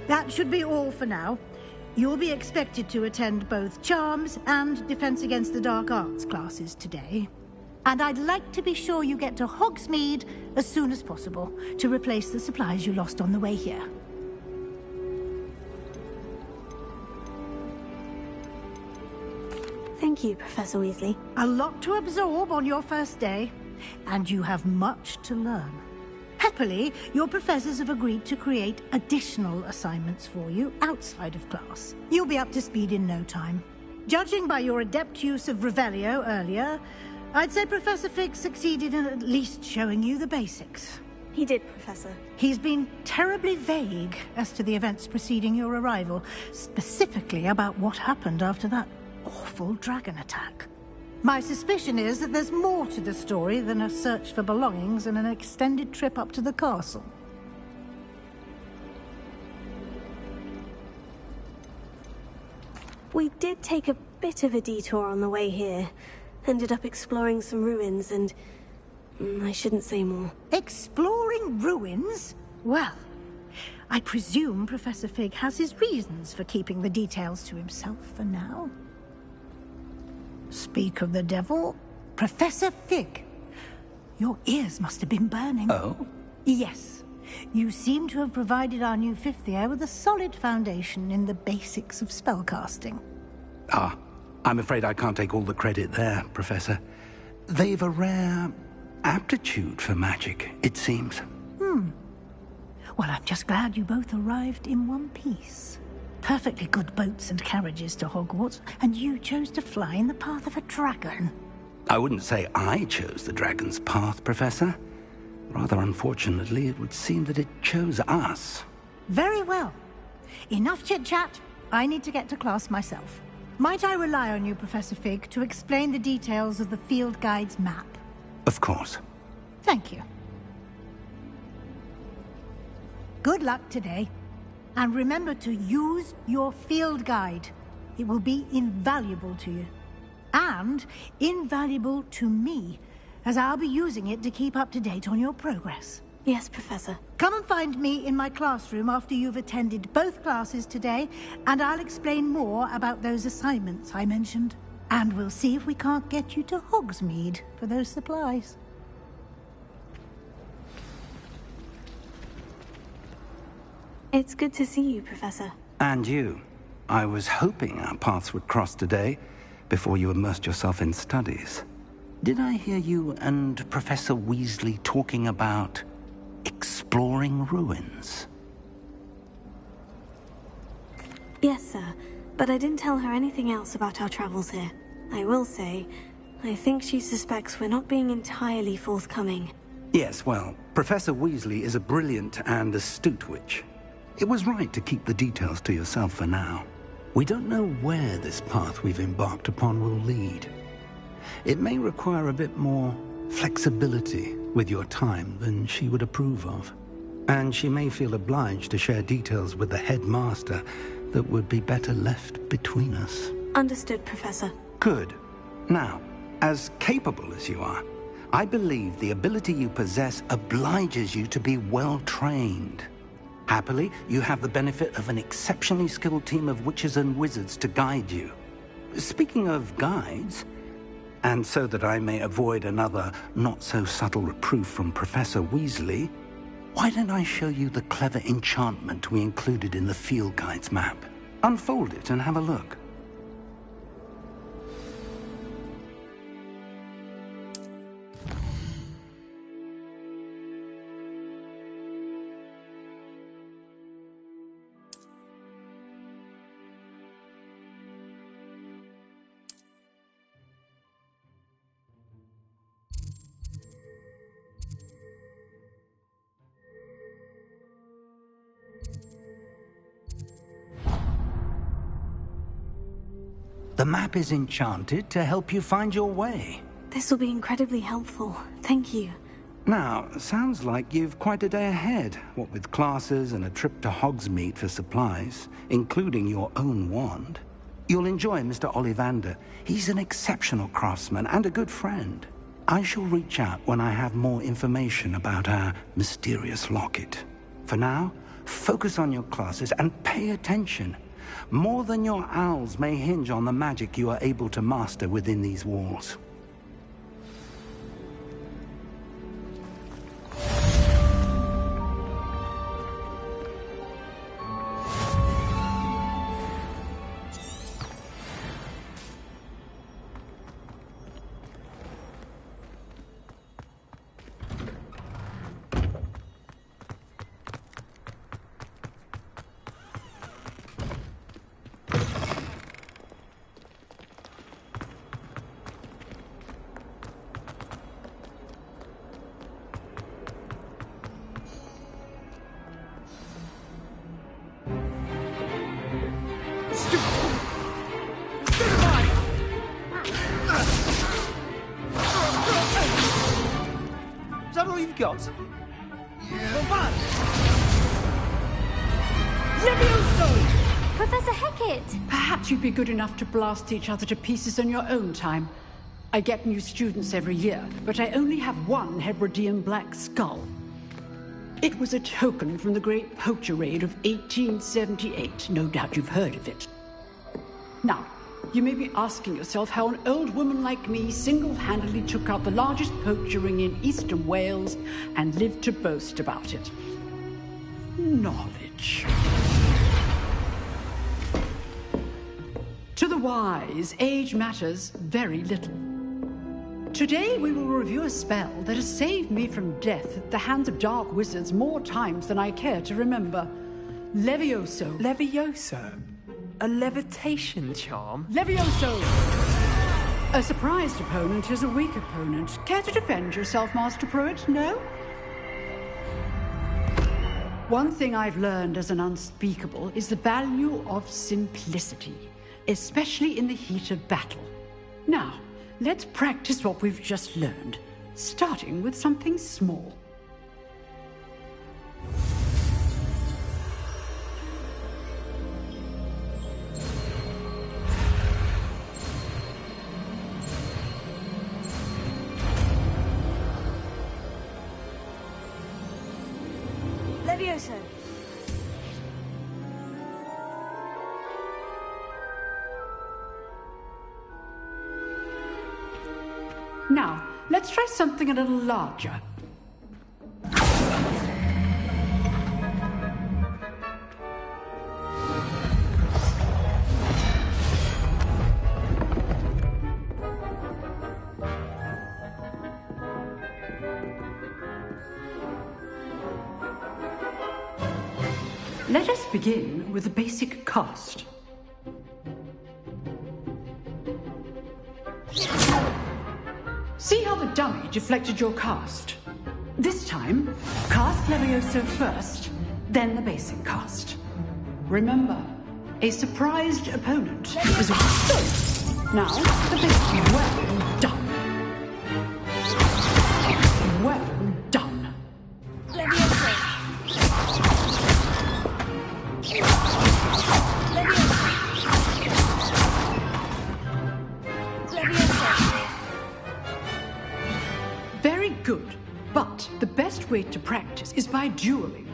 That should be all for now. You'll be expected to attend both Charms and Defense Against the Dark Arts classes today. And I'd like to be sure you get to Hogsmeade as soon as possible to replace the supplies you lost on the way here. Thank you, Professor Weasley. A lot to absorb on your first day, and you have much to learn. Happily, your professors have agreed to create additional assignments for you outside of class. You'll be up to speed in no time. Judging by your adept use of Revelio earlier, I'd say Professor Fig succeeded in at least showing you the basics. He did, Professor. He's been terribly vague as to the events preceding your arrival, specifically about what happened after that awful dragon attack. My suspicion is that there's more to the story than a search for belongings and an extended trip up to the castle. We did take a bit of a detour on the way here. Ended up exploring some ruins and... I shouldn't say more. Exploring ruins? Well, I presume Professor Fig has his reasons for keeping the details to himself for now. Speak of the devil, Professor Fig. Your ears must have been burning. Oh? Yes. You seem to have provided our new fifth year with a solid foundation in the basics of spellcasting. Ah, I'm afraid I can't take all the credit there, Professor. They've a rare aptitude for magic, it seems. Well, I'm just glad you both arrived in one piece. Perfectly good boats and carriages to Hogwarts, and you chose to fly in the path of a dragon. I wouldn't say I chose the dragon's path, Professor. Rather unfortunately, it would seem that it chose us. Very well. Enough chit-chat. I need to get to class myself. Might I rely on you, Professor Fig, to explain the details of the field guide's map? Of course. Thank you. Good luck today. And remember to use your field guide. It will be invaluable to you. And invaluable to me, as I'll be using it to keep up to date on your progress. Yes, Professor. Come and find me in my classroom after you've attended both classes today, and I'll explain more about those assignments I mentioned. And we'll see if we can't get you to Hogsmeade for those supplies. It's good to see you, Professor. And you. I was hoping our paths would cross today, before you immersed yourself in studies. Did I hear you and Professor Weasley talking about exploring ruins? Yes, sir. But I didn't tell her anything else about our travels here. I will say, I think she suspects we're not being entirely forthcoming. Yes, well, Professor Weasley is a brilliant and astute witch. It was right to keep the details to yourself for now. We don't know where this path we've embarked upon will lead. It may require a bit more flexibility with your time than she would approve of. And she may feel obliged to share details with the headmaster that would be better left between us. Understood, Professor. Good. Now, as capable as you are, I believe the ability you possess obliges you to be well trained. Happily, you have the benefit of an exceptionally skilled team of witches and wizards to guide you. Speaking of guides, and so that I may avoid another not-so-subtle reproof from Professor Weasley, why don't I show you the clever enchantment we included in the field guide's map? Unfold it and have a look. The map is enchanted to help you find your way. This will be incredibly helpful. Thank you. Now, sounds like you've quite a day ahead, what with classes and a trip to Hogsmeade for supplies, including your own wand. You'll enjoy Mr. Ollivander. He's an exceptional craftsman and a good friend. I shall reach out when I have more information about our mysterious locket. For now, focus on your classes and pay attention. More than your owls may hinge on the magic you are able to master within these walls. Is that all you've got? Levioso! Professor Hecat! Perhaps you'd be good enough to blast each other to pieces in your own time. I get new students every year, but I only have one Hebridean black skull. It was a token from the Great Poacher Raid of 1878. No doubt you've heard of it. Now, you may be asking yourself how an old woman like me single-handedly took out the largest poacher ring in eastern Wales and lived to boast about it. Knowledge. To the wise, age matters very little. Today we will review a spell that has saved me from death at the hands of dark wizards more times than I care to remember. Levioso. Levioso? A levitation charm? Levioso! A surprised opponent is a weak opponent. Care to defend yourself, Master Pruitt? No? One thing I've learned as an unspeakable is the value of simplicity, especially in the heat of battle. Now, let's practice what we've just learned, starting with something small. Levioso. Now, let's try something a little larger. Let us begin with the basic cast. See how the dummy deflected your cast? This time, cast Levioso first, then the basic cast. Remember, a surprised opponent is a... Now, the basic. Well done. Well done. Levioso. Very good, but the best way to practice is by dueling.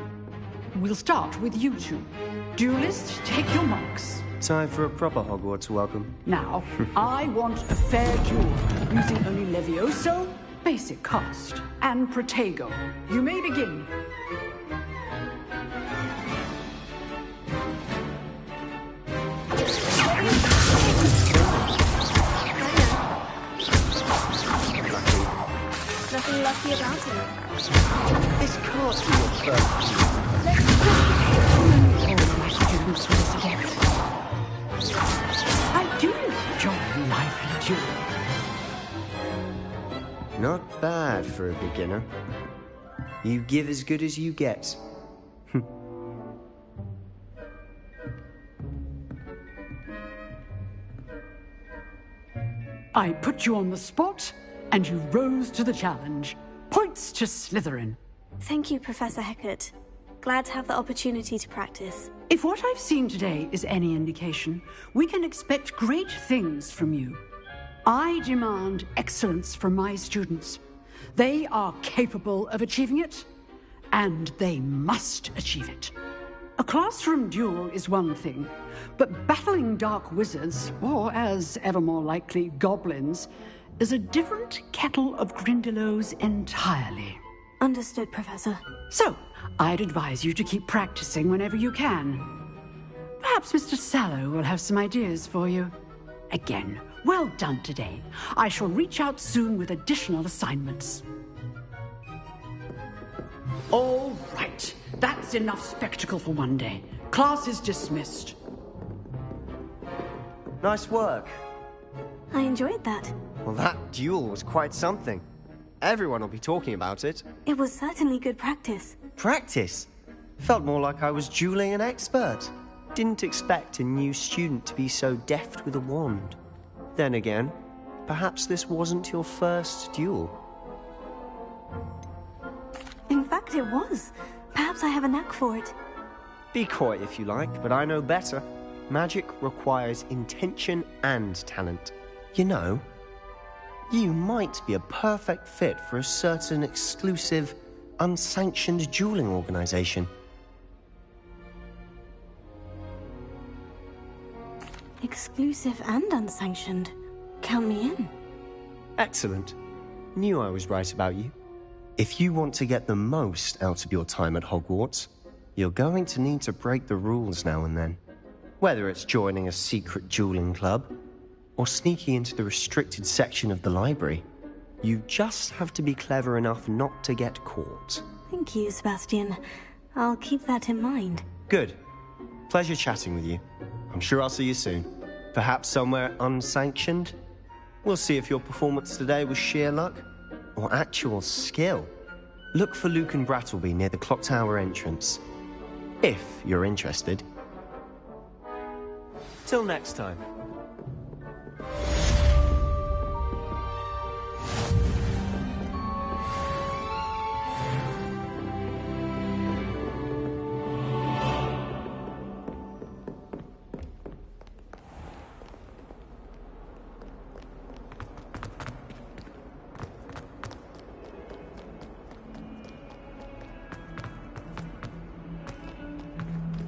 We'll start with you two. Duelist, take your marks. Time for a proper Hogwarts welcome. Now, I want a fair duel, using only Levioso, basic cast, and Protego. You may begin. Nothing lucky about it. This can't be your first. I do enjoy lively duel. Not bad for a beginner. You give as good as you get. I put you on the spot, and you rose to the challenge. Points to Slytherin. Thank you, Professor Hecat. Glad to have the opportunity to practice. If what I've seen today is any indication, we can expect great things from you. I demand excellence from my students. They are capable of achieving it, and they must achieve it. A classroom duel is one thing, but battling dark wizards, or as ever more likely, goblins, is a different kettle of Grindylows entirely. Understood, Professor. So, I'd advise you to keep practicing whenever you can. Perhaps Mr. Sallow will have some ideas for you. Again, well done today. I shall reach out soon with additional assignments. All right. That's enough spectacle for one day. Class is dismissed. Nice work. I enjoyed that. Well, that duel was quite something. Everyone will be talking about it. It was certainly good practice. Practice? Felt more like I was dueling an expert. Didn't expect a new student to be so deft with a wand. Then again, perhaps this wasn't your first duel. In fact, it was. Perhaps I have a knack for it. Be coy if you like, but I know better. Magic requires intention and talent. You know, you might be a perfect fit for a certain exclusive, unsanctioned dueling organization. Exclusive and unsanctioned. Count me in. Excellent. Knew I was right about you. If you want to get the most out of your time at Hogwarts, you're going to need to break the rules now and then. Whether it's joining a secret dueling club, or sneaking into the restricted section of the library, you just have to be clever enough not to get caught. Thank you, Sebastian. I'll keep that in mind. Good. Pleasure chatting with you. I'm sure I'll see you soon. Perhaps somewhere unsanctioned? We'll see if your performance today was sheer luck or actual skill. Look for Luke and Brattleby near the clock tower entrance, if you're interested. Till next time.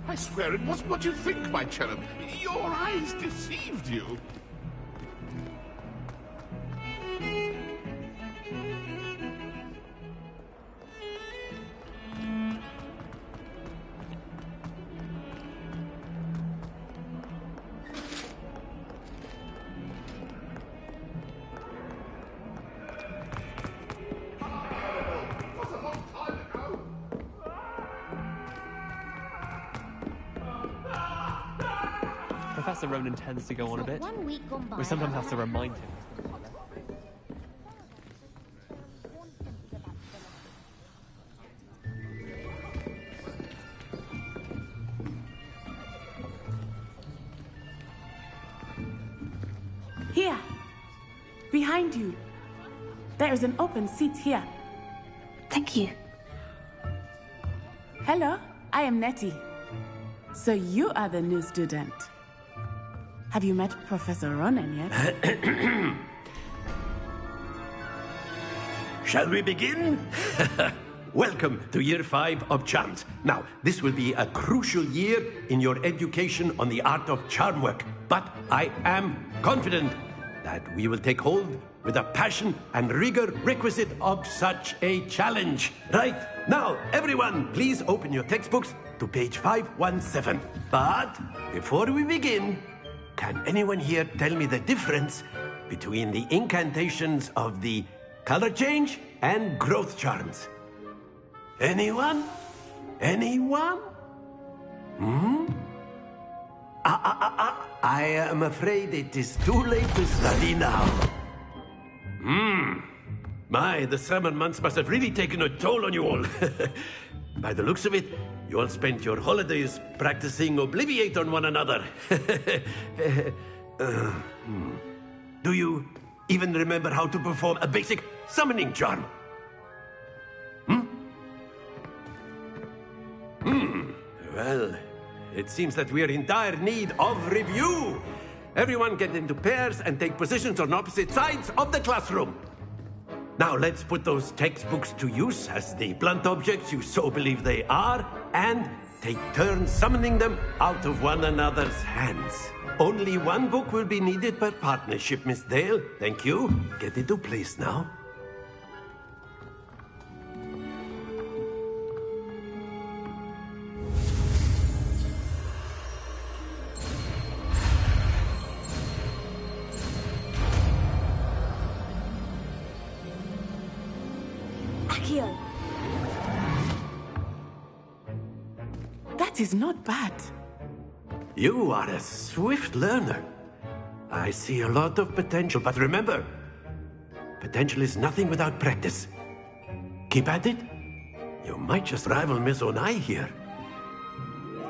I swear it wasn't what you think, my cherub. Your eyes deceived you. Professor Ronan tends to go on a bit. We sometimes have to remind him. Here. Behind you. There is an open seat here. Thank you. Hello, I am Nettie. So you are the new student. Have you met Professor Ronan yet? Shall we begin? welcome to Year 5 of Charms. Now, this will be a crucial year in your education on the art of charm work, but I am confident that we will take hold with the passion and rigor requisite of such a challenge. Right, now, everyone, please open your textbooks to page 517. But before we begin, can anyone here tell me the difference between the incantations of the color change and growth charms? Anyone? Anyone? I am afraid it is too late to study now. My, the summer months must have really taken a toll on you all. By the looks of it, you all spent your holidays practicing Obliviate on one another. Do you even remember how to perform a basic summoning charm? Well, it seems that we are in dire need of review. Everyone get into pairs and take positions on opposite sides of the classroom. Now let's put those textbooks to use as the blunt objects you so believe they are, and take turns summoning them out of one another's hands. Only one book will be needed per partnership, Miss Dale. Thank you. Get into place now. That is not bad. You are a swift learner. I see a lot of potential, but remember, potential is nothing without practice. Keep at it. You might just rival Miss Onai here.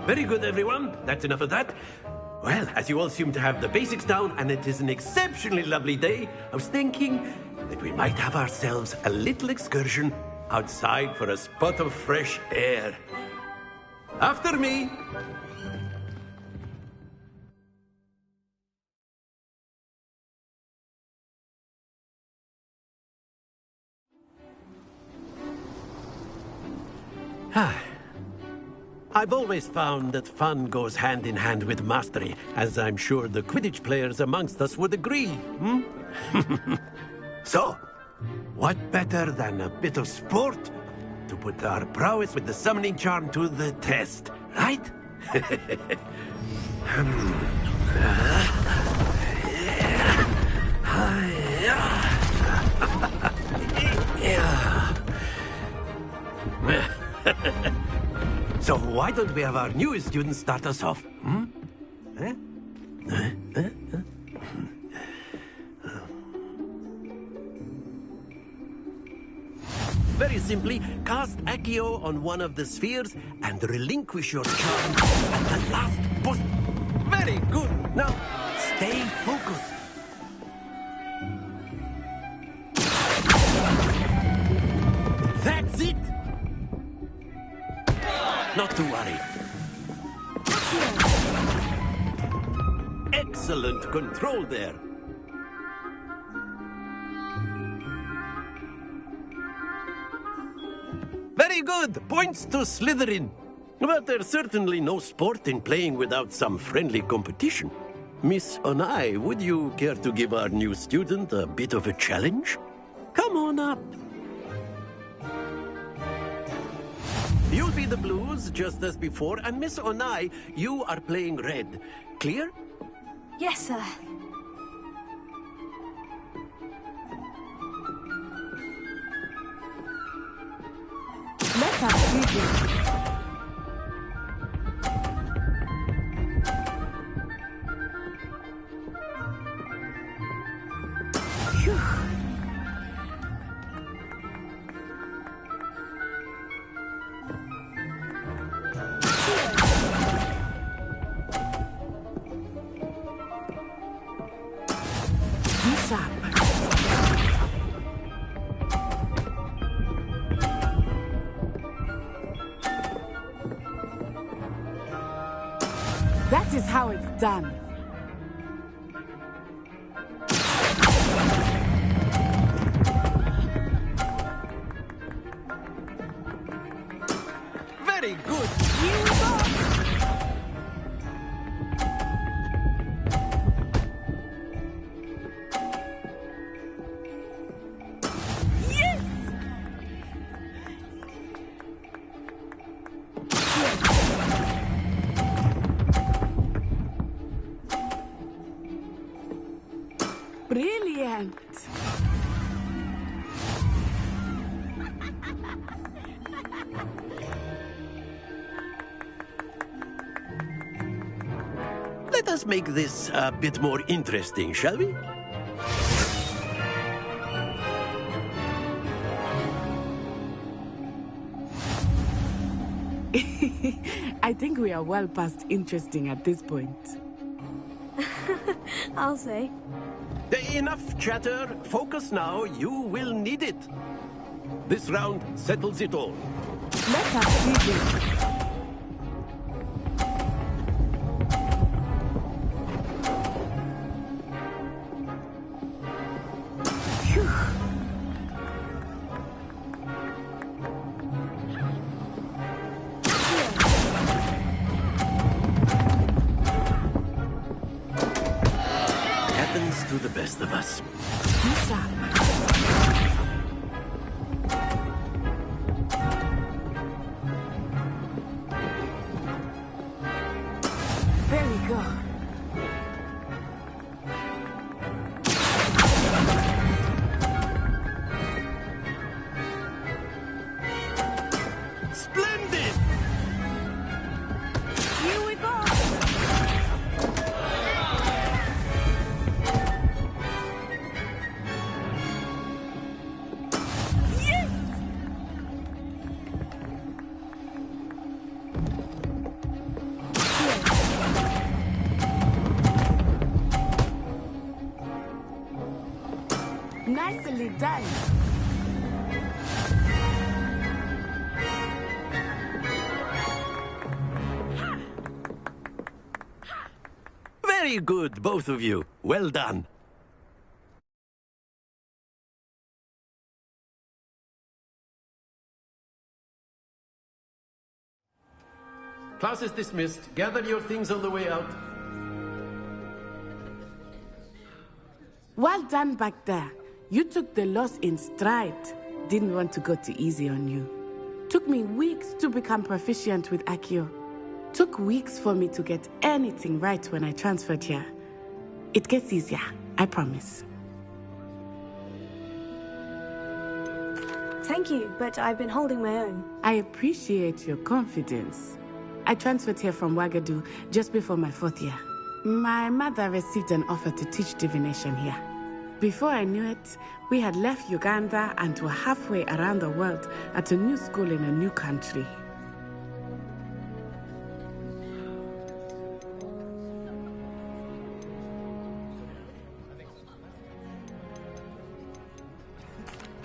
Very good, everyone. That's enough of that. Well, as you all seem to have the basics down, and it is an exceptionally lovely day, I was thinking that we might have ourselves a little excursion outside for a spot of fresh air. After me. I've always found that fun goes hand in hand with mastery, as I'm sure the Quidditch players amongst us would agree. So, what better than a bit of sport to put our prowess with the summoning charm to the test, right? So why don't we have our newest student start us off? Very simply, cast Accio on one of the spheres and relinquish your charm at the last boost. Very good. Now, stay focused. That's it. Not to worry. Excellent control there. Very good. Points to Slytherin. But there's certainly no sport in playing without some friendly competition. Miss Onai, would you care to give our new student a bit of a challenge? Come on up. You'll be the blues, just as before, and Miss Onai, you are playing red. Clear? Yes, sir. Let us begin. That is how it's done. Brilliant! Let us make this a bit more interesting, shall we? I think we are well past interesting at this point. I'll say. Enough chatter. Focus now. You will need it. This round settles it all. Let us see this. To the best of us. There we go. Splendid! Here we go! Nicely done. Very good, both of you. Well done. Class is dismissed. Gather your things on the way out. Well done back there. You took the loss in stride. Didn't want to go too easy on you. Took me weeks to become proficient with Accio. Took weeks for me to get anything right when I transferred here. It gets easier, I promise. Thank you, but I've been holding my own. I appreciate your confidence. I transferred here from Wagadu just before my 4th year. My mother received an offer to teach divination here. Before I knew it, we had left Uganda and were halfway around the world at a new school in a new country.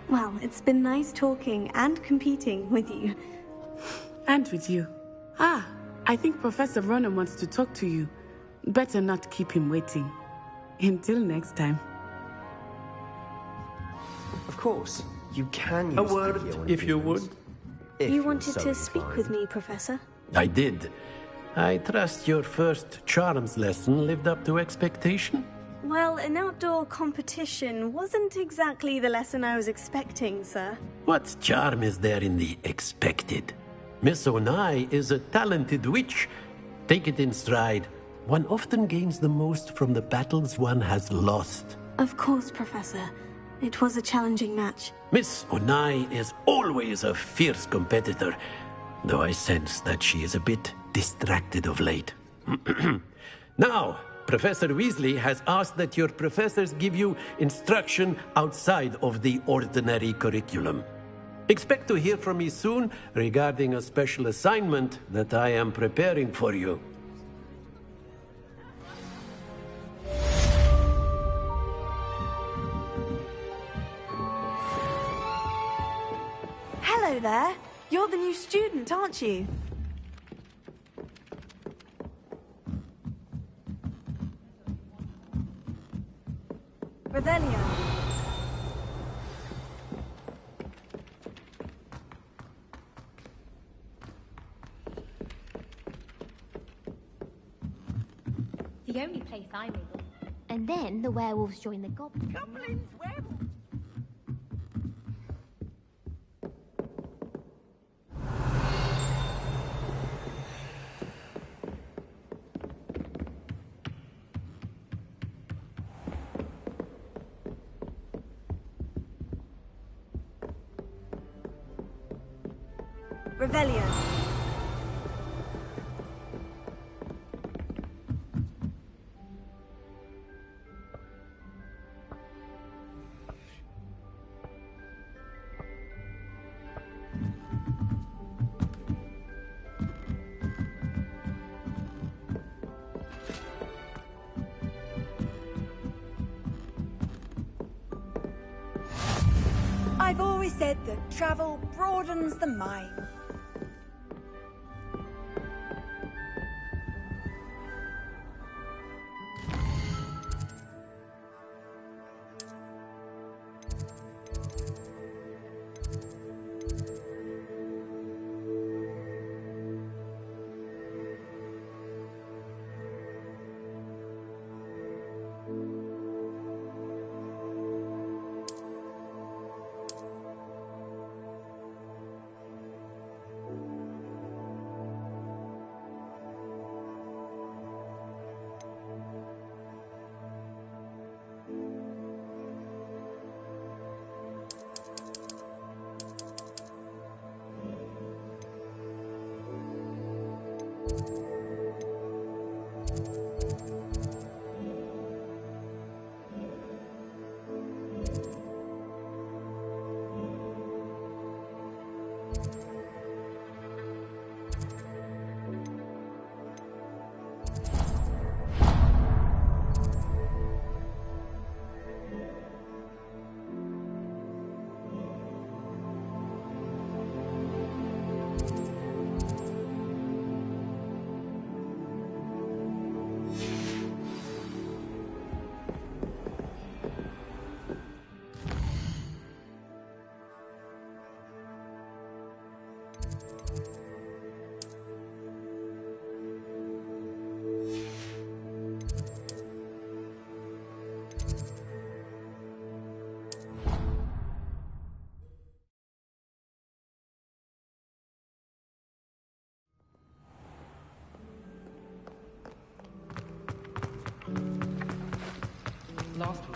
Well, it's been nice talking and competing with you. And with you. Ah, I think Professor Ronan wants to talk to you. Better not keep him waiting. Until next time. Of course, you can use a word, if you would. You wanted to speak with me, Professor? I did. I trust your first charms lesson lived up to expectation? Well, an outdoor competition wasn't exactly the lesson I was expecting, sir. What charm is there in the expected? Miss Onai is a talented witch. Take it in stride. One often gains the most from the battles one has lost. Of course, Professor. It was a challenging match. Miss Onai is always a fierce competitor, though I sense that she is a bit distracted of late. Now, Professor Weasley has asked that your professors give you instruction outside of the ordinary curriculum. Expect to hear from me soon regarding a special assignment that I am preparing for you. Hello there. You're the new student, aren't you? Revelio. The only place I'm able. And then the werewolves join the goblins. Goblins, werewolves. Revelio. I've always said that travel broadens the mind.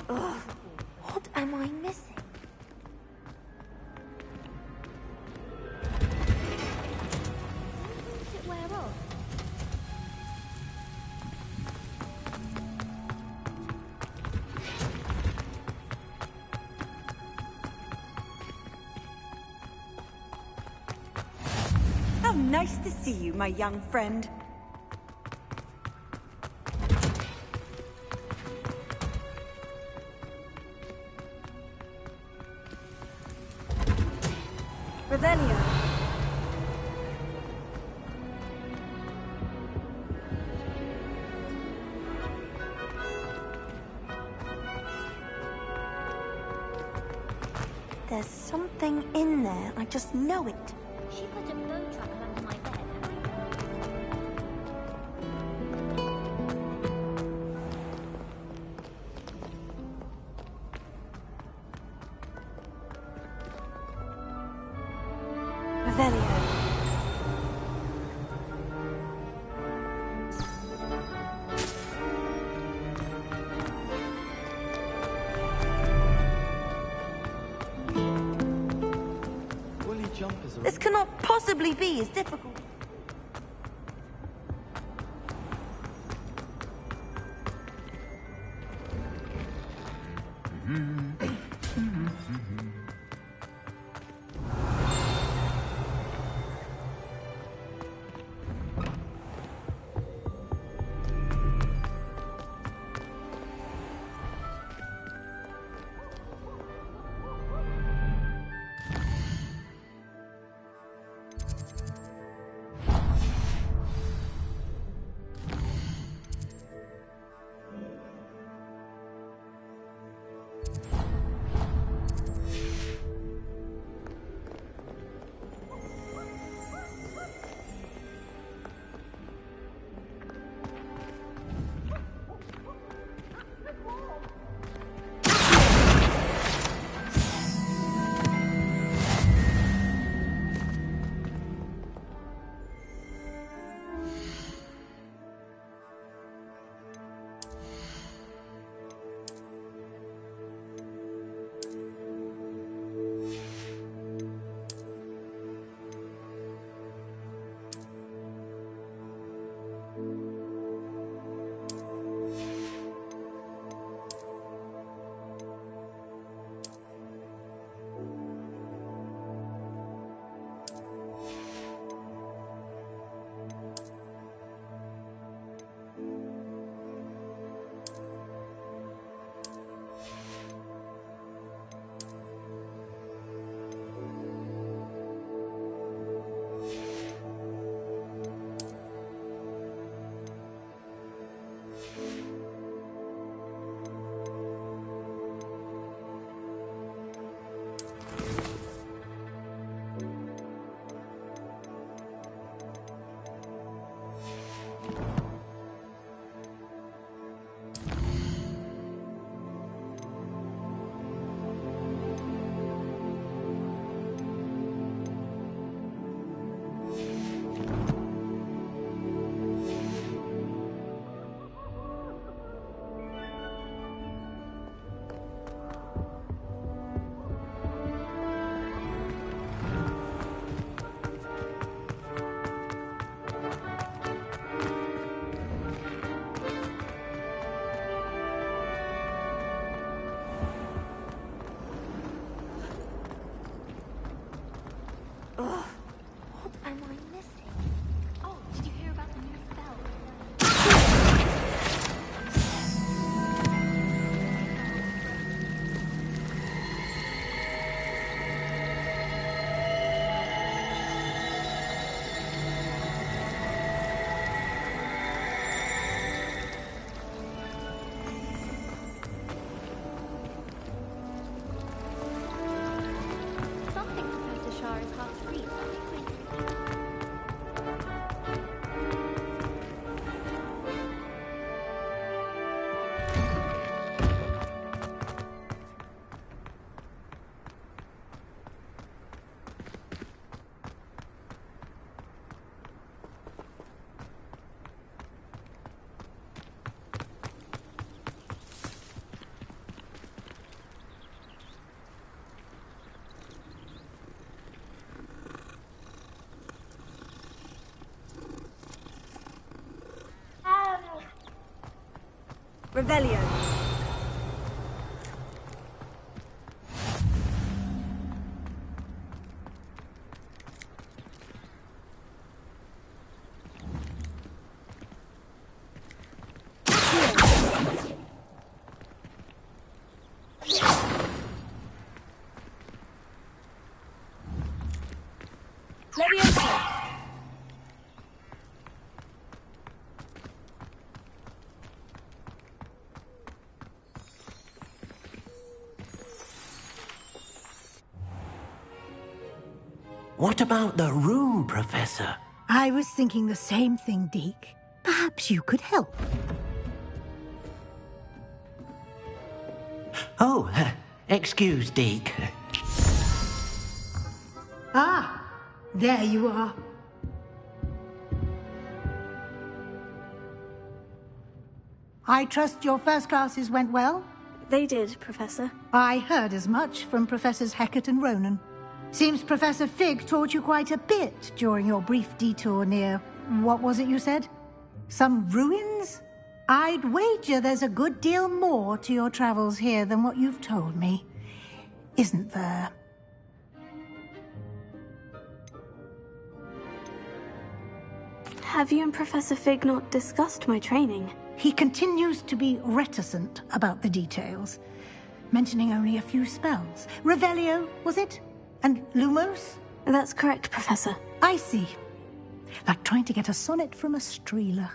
Ugh, what am I missing? When did it wear off? How nice to see you, my young friend. Revelio. There's something in there. I just know it. She put a bow tracker under my bed. Revelio. This cannot possibly be as difficult. Revelio. What about the room, Professor? I was thinking the same thing, Deke. Perhaps you could help. Oh, excuse, Deke. Ah, there you are. I trust your first classes went well? They did, Professor. I heard as much from Professors Hecat and Ronan. Seems Professor Fig taught you quite a bit during your brief detour near... what was it you said? Some ruins? I'd wager there's a good deal more to your travels here than what you've told me. Isn't there? Have you and Professor Fig not discussed my training? He continues to be reticent about the details, mentioning only a few spells. Revelio, was it? And Lumos? That's correct, Professor. I see. Like trying to get a sonnet from a streeler.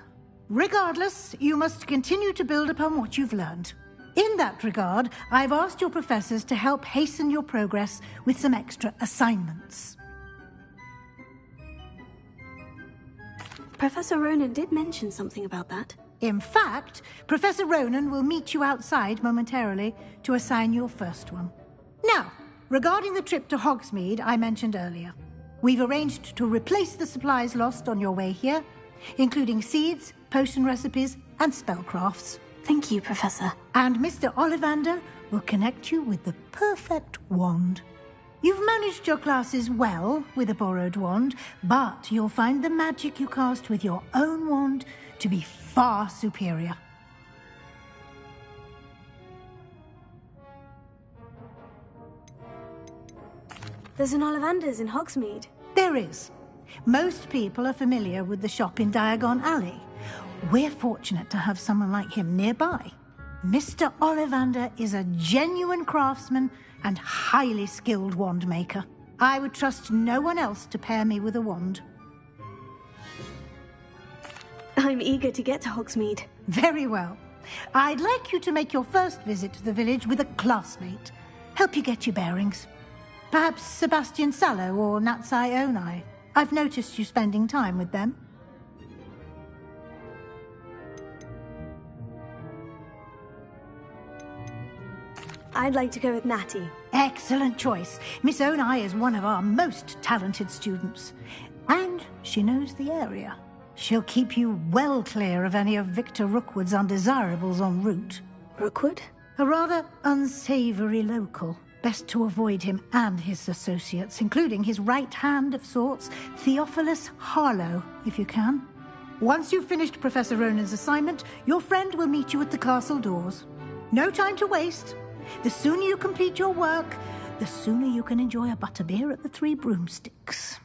Regardless, you must continue to build upon what you've learned. In that regard, I've asked your professors to help hasten your progress with some extra assignments. Professor Ronan did mention something about that. In fact, Professor Ronan will meet you outside momentarily to assign your first one. Now, regarding the trip to Hogsmeade I mentioned earlier, we've arranged to replace the supplies lost on your way here, including seeds, potion recipes, and spellcrafts. Thank you, Professor. And Mr. Ollivander will connect you with the perfect wand. You've managed your classes well with a borrowed wand, but you'll find the magic you cast with your own wand to be far superior. There's an Ollivander's in Hogsmeade. There is. Most people are familiar with the shop in Diagon Alley. We're fortunate to have someone like him nearby. Mr. Ollivander is a genuine craftsman and highly skilled wand maker. I would trust no one else to pair me with a wand. I'm eager to get to Hogsmeade. Very well. I'd like you to make your first visit to the village with a classmate. Help you get your bearings. Perhaps Sebastian Sallow or Natsai Onai. I've noticed you spending time with them. I'd like to go with Natty. Excellent choice. Miss Onai is one of our most talented students. And she knows the area. She'll keep you well clear of any of Victor Rookwood's undesirables en route. Rookwood? A rather unsavory local. Best to avoid him and his associates, including his right hand of sorts, Theophilus Harlow, if you can. Once you've finished Professor Ronan's assignment, your friend will meet you at the castle doors. No time to waste. The sooner you complete your work, the sooner you can enjoy a butterbeer at the Three Broomsticks.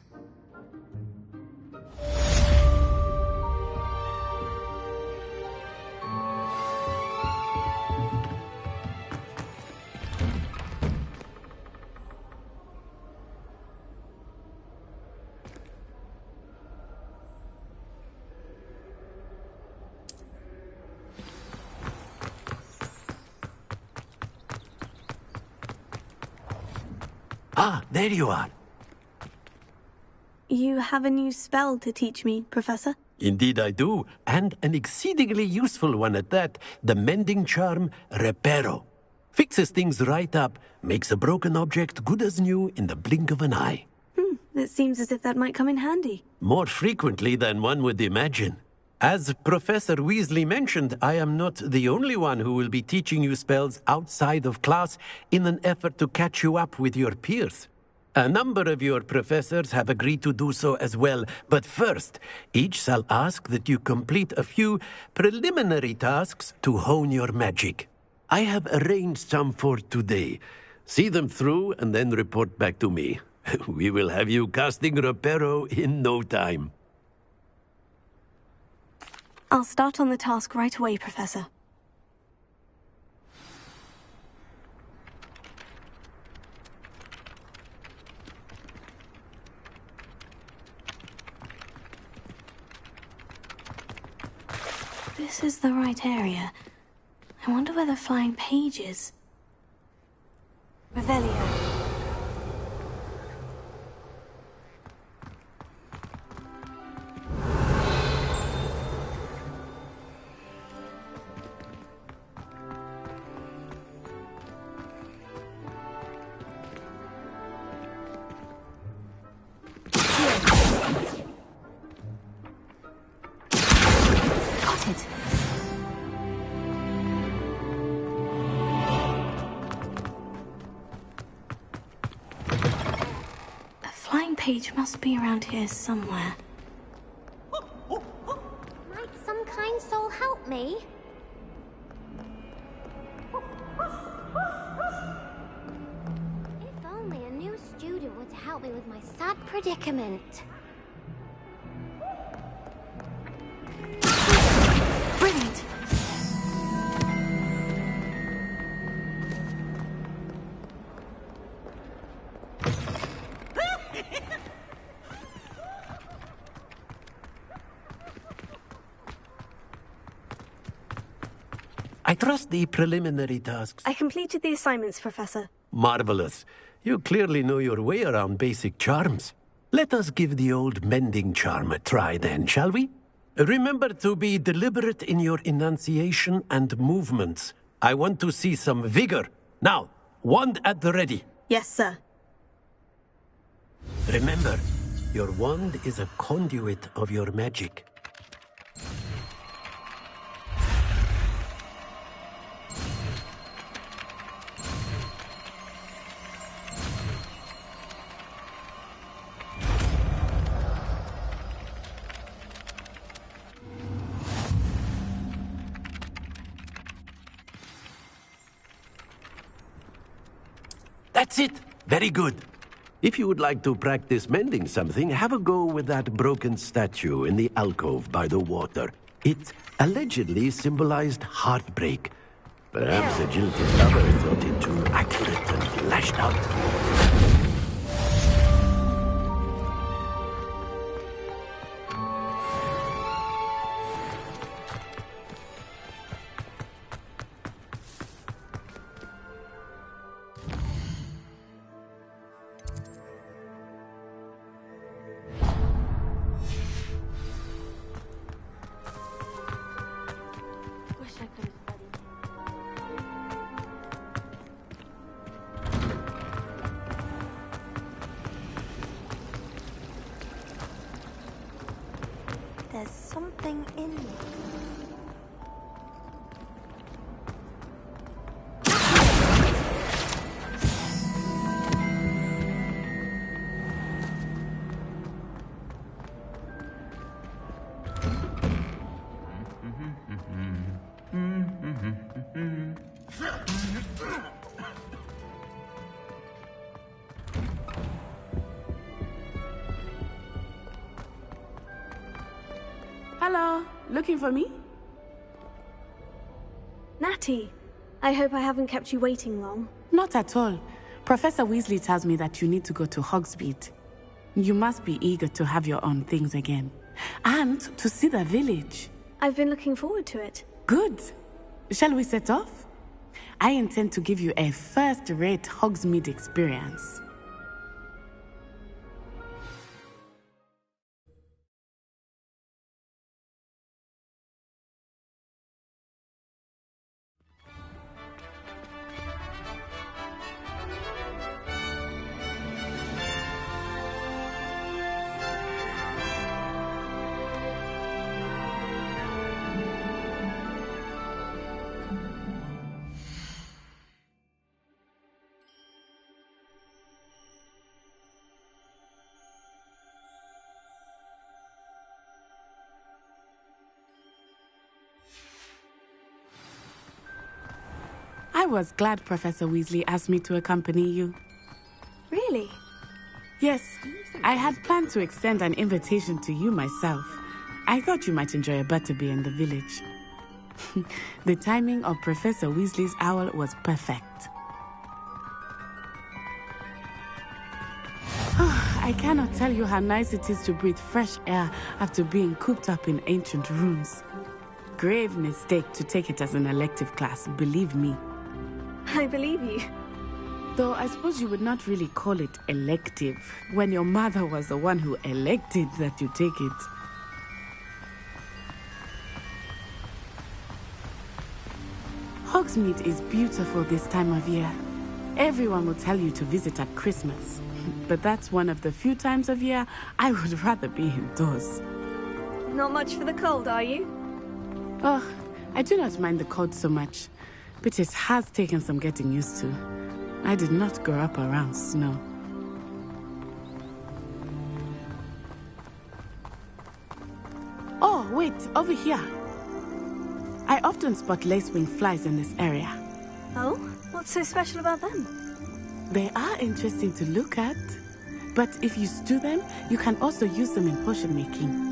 Ah, there you are. You have a new spell to teach me, Professor? Indeed I do, and an exceedingly useful one at that. The mending charm, Reparo. Fixes things right up, makes a broken object good as new in the blink of an eye. It seems as if that might come in handy. More frequently than one would imagine. As Professor Weasley mentioned, I am not the only one who will be teaching you spells outside of class in an effort to catch you up with your peers. A number of your professors have agreed to do so as well, but first, each shall ask that you complete a few preliminary tasks to hone your magic. I have arranged some for today. See them through and then report back to me. We will have you casting Reparo in no time. I'll start on the task right away, Professor. This is the right area. I wonder where the flying page is. Revelio. Page must be around here somewhere. Might some kind soul help me? If only a new student were to help me with my sad predicament. Brilliant! I trust the preliminary tasks. I completed the assignments, Professor. Marvelous. You clearly know your way around basic charms. Let us give the old mending charm a try then, shall we? Remember to be deliberate in your enunciation and movements. I want to see some vigor. Now, wand at the ready. Yes, sir. Remember, your wand is a conduit of your magic. That's it. Very good. If you would like to practice mending something, have a go with that broken statue in the alcove by the water. It allegedly symbolized heartbreak. Perhaps a jilted lover thought it too accurate and lashed out. There's something in there. Hello, looking for me? Natty, I hope I haven't kept you waiting long. Not at all. Professor Weasley tells me that you need to go to Hogsmeade. You must be eager to have your own things again. And to see the village. I've been looking forward to it. Good. Shall we set off? I intend to give you a first-rate Hogsmeade experience. I was glad Professor Weasley asked me to accompany you. Really? Yes, I had planned to extend an invitation to you myself. I thought you might enjoy a butterbeer in the village. The timing of Professor Weasley's owl was perfect. I cannot tell you how nice it is to breathe fresh air after being cooped up in ancient rooms. Grave mistake to take it as an elective class, believe me. I believe you. Though I suppose you would not really call it elective when your mother was the one who elected that you take it. Hogsmeade is beautiful this time of year. Everyone will tell you to visit at Christmas. But that's one of the few times of year I would rather be indoors. Not much for the cold, are you? Oh, I do not mind the cold so much, but it has taken some getting used to. I did not grow up around snow. Oh, wait, over here. I often spot lacewing flies in this area. Oh? What's so special about them? They are interesting to look at, but if you stew them, you can also use them in potion making.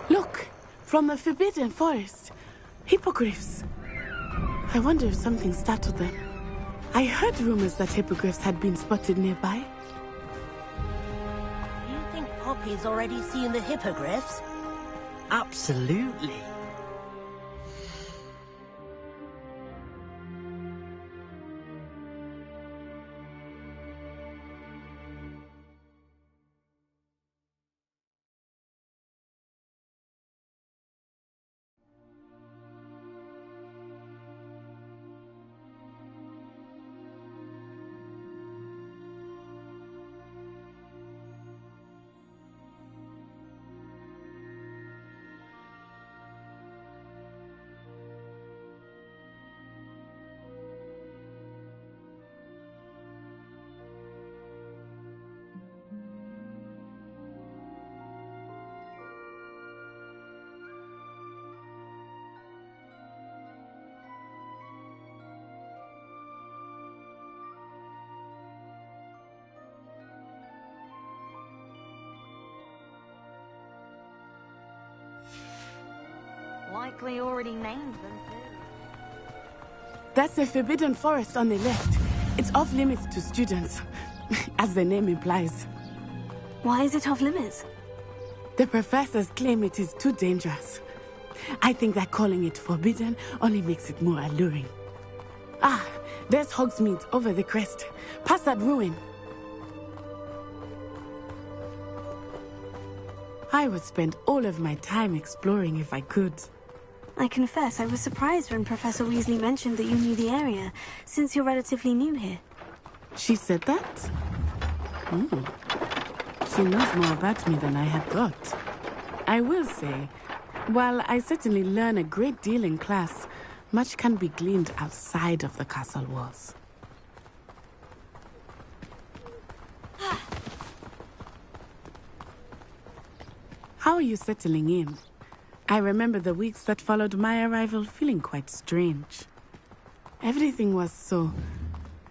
Look, from the Forbidden Forest. Hippogriffs. I wonder if something startled them. I heard rumors that hippogriffs had been spotted nearby. You think Poppy's already seen the hippogriffs? Absolutely. Likely already named them too. That's the Forbidden Forest on the left. It's off limits to students, as the name implies. Why is it off limits? The professors claim it is too dangerous. I think that calling it forbidden only makes it more alluring. Ah, there's Hogsmeade over the crest. Past that ruin. I would spend all of my time exploring if I could. I confess I was surprised when Professor Weasley mentioned that you knew the area, since you're relatively new here. She said that? She knows more about me than I had thought. I will say, while I certainly learn a great deal in class, much can be gleaned outside of the castle walls. How are you settling in? I remember the weeks that followed my arrival feeling quite strange. Everything was so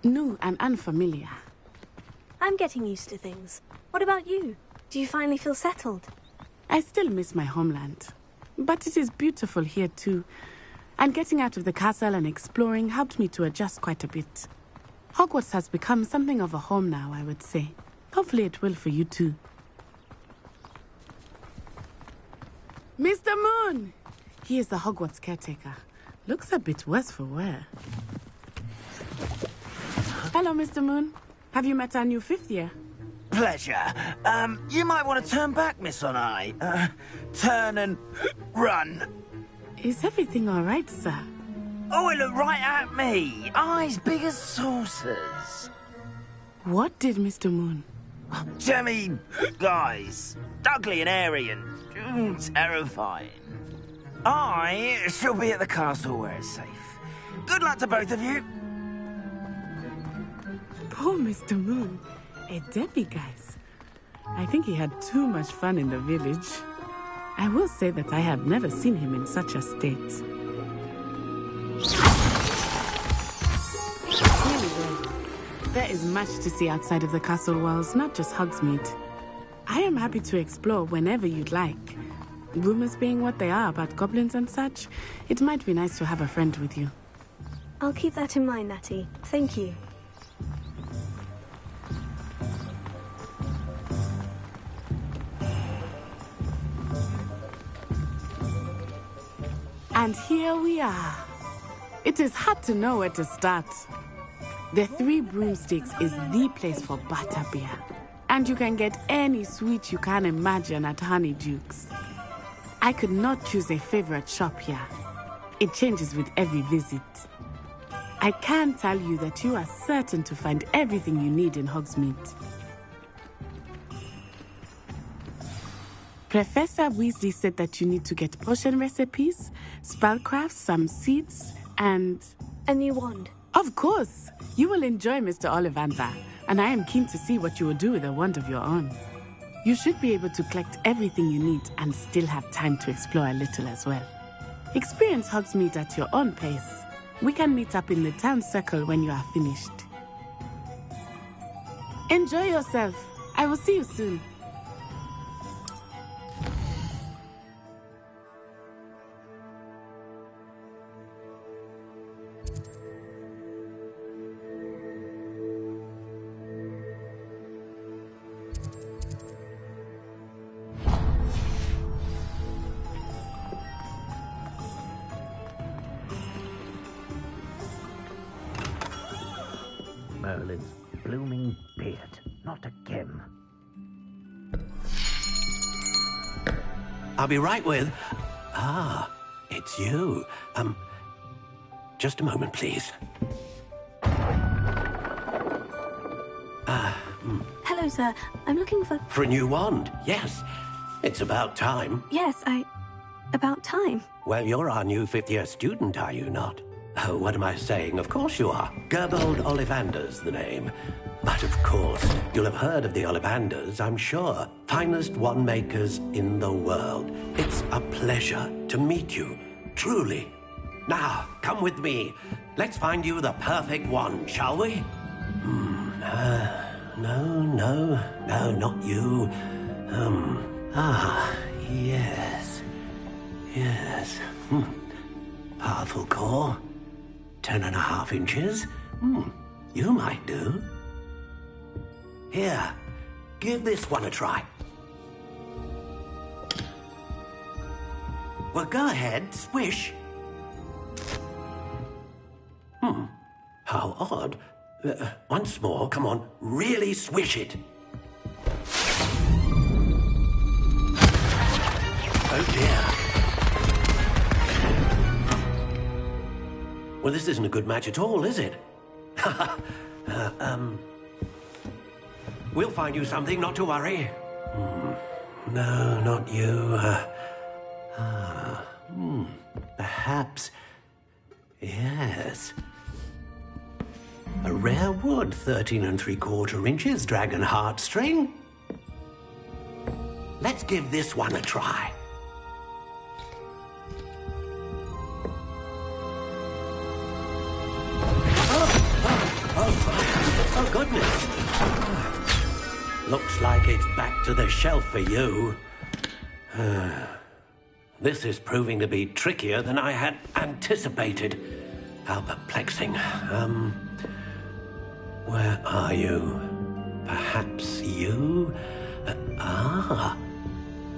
new and unfamiliar. I'm getting used to things. What about you? Do you finally feel settled? I still miss my homeland, but it is beautiful here too. And getting out of the castle and exploring helped me to adjust quite a bit. Hogwarts has become something of a home now, I would say. Hopefully it will for you too. Mr. Moon! He is the Hogwarts caretaker. Looks a bit worse for wear. Hello, Mr. Moon. Have you met our new fifth year? Pleasure. You might want to turn back, Miss On-Eye. Turn and run. Is everything all right, sir? Oh, it looked right at me. Eyes big as saucers. What did Mr. Moon? Jemmy, guys, ugly and airy and terrifying. I shall be at the castle where it's safe. Good luck to both of you. Poor Mr. Moon. A guys. I think he had too much fun in the village. I will say that I have never seen him in such a state. Really well. There is much to see outside of the castle walls, not just Hogsmeade. I am happy to explore whenever you'd like. Rumors being what they are about goblins and such, it might be nice to have a friend with you. I'll keep that in mind, Natty. Thank you. And here we are. It is hard to know where to start. The Three Broomsticks is the place for butterbeer. And you can get any sweet you can imagine at Honeydukes. I could not choose a favorite shop here. It changes with every visit. I can tell you that you are certain to find everything you need in Hogsmeade. Professor Weasley said that you need to get potion recipes, spellcrafts, some seeds, and... a new wand. Of course! You will enjoy Mr. Ollivander, and I am keen to see what you will do with a wand of your own. You should be able to collect everything you need and still have time to explore a little as well. Experience Hogsmeade at your own pace. We can meet up in the town circle when you are finished. Enjoy yourself. I will see you soon. Merlin's blooming beard. Not again. I'll be right with... Ah, it's you. Just a moment, please. Hello, sir. I'm looking for... For a new wand, yes. It's about time. Yes, about time. Well, you're our new fifth-year student, are you not? Oh, what am I saying? Of course you are. Gerbold Ollivander's the name. But of course, you'll have heard of the Ollivanders, I'm sure. Finest wand makers in the world. It's a pleasure to meet you, truly. Now, come with me. Let's find you the perfect wand, shall we? No, not you. Yes. Powerful core. 10.5 inches. You might do. Here, give this one a try. Well, go ahead, swish. How odd. Once more, come on, really swish it. Oh dear. Well, this isn't a good match at all, is it? We'll find you something, not to worry. No, not you. Perhaps... Yes. A rare wood, 13 3/4 inches, dragon heartstring. Let's give this one a try. Oh, goodness. Looks like it's back to the shelf for you. This is proving to be trickier than I had anticipated. How perplexing. Where are you? Perhaps you?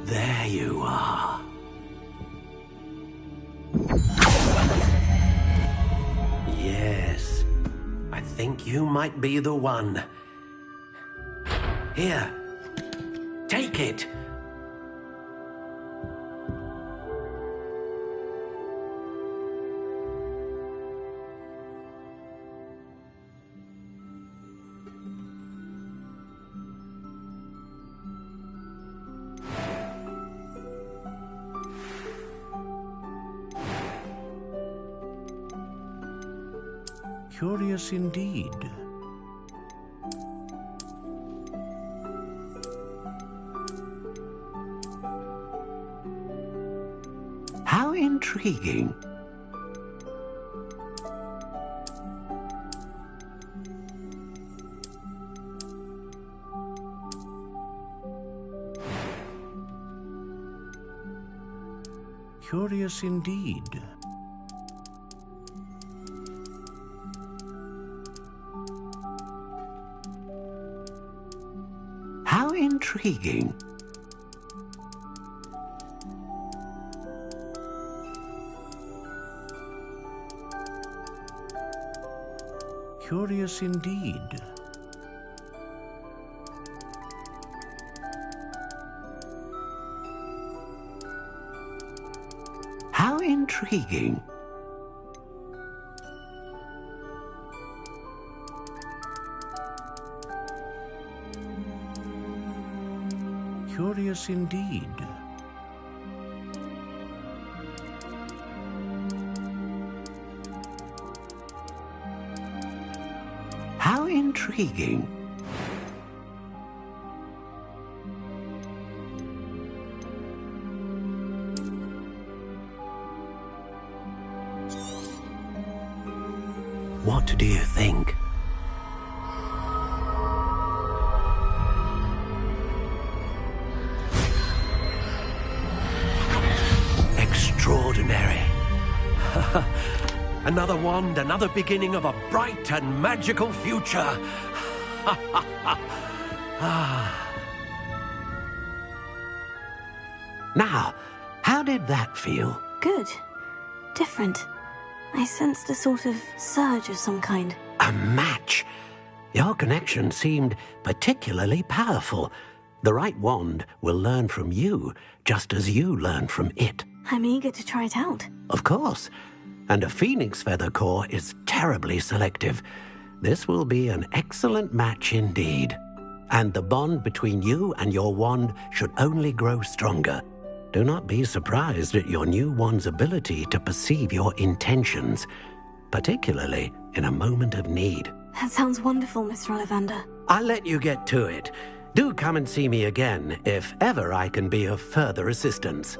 There you are. Yes, I think you might be the one. Here, take it. Curious indeed. How intriguing. Curious indeed. How intriguing. Curious indeed. How intriguing. Curious indeed. How intriguing. What do you think? Extraordinary. Another wand, another beginning of a bright and magical future. Now, how did that feel? Good. Different. I sensed a sort of surge of some kind. A match? Your connection seemed particularly powerful. The right wand will learn from you, just as you learn from it. I'm eager to try it out. Of course. And a phoenix feather core is terribly selective. This will be an excellent match indeed. And the bond between you and your wand should only grow stronger. Do not be surprised at your new wand's ability to perceive your intentions, particularly in a moment of need. That sounds wonderful, Mr. Ollivander. I'll let you get to it. Do come and see me again if ever I can be of further assistance.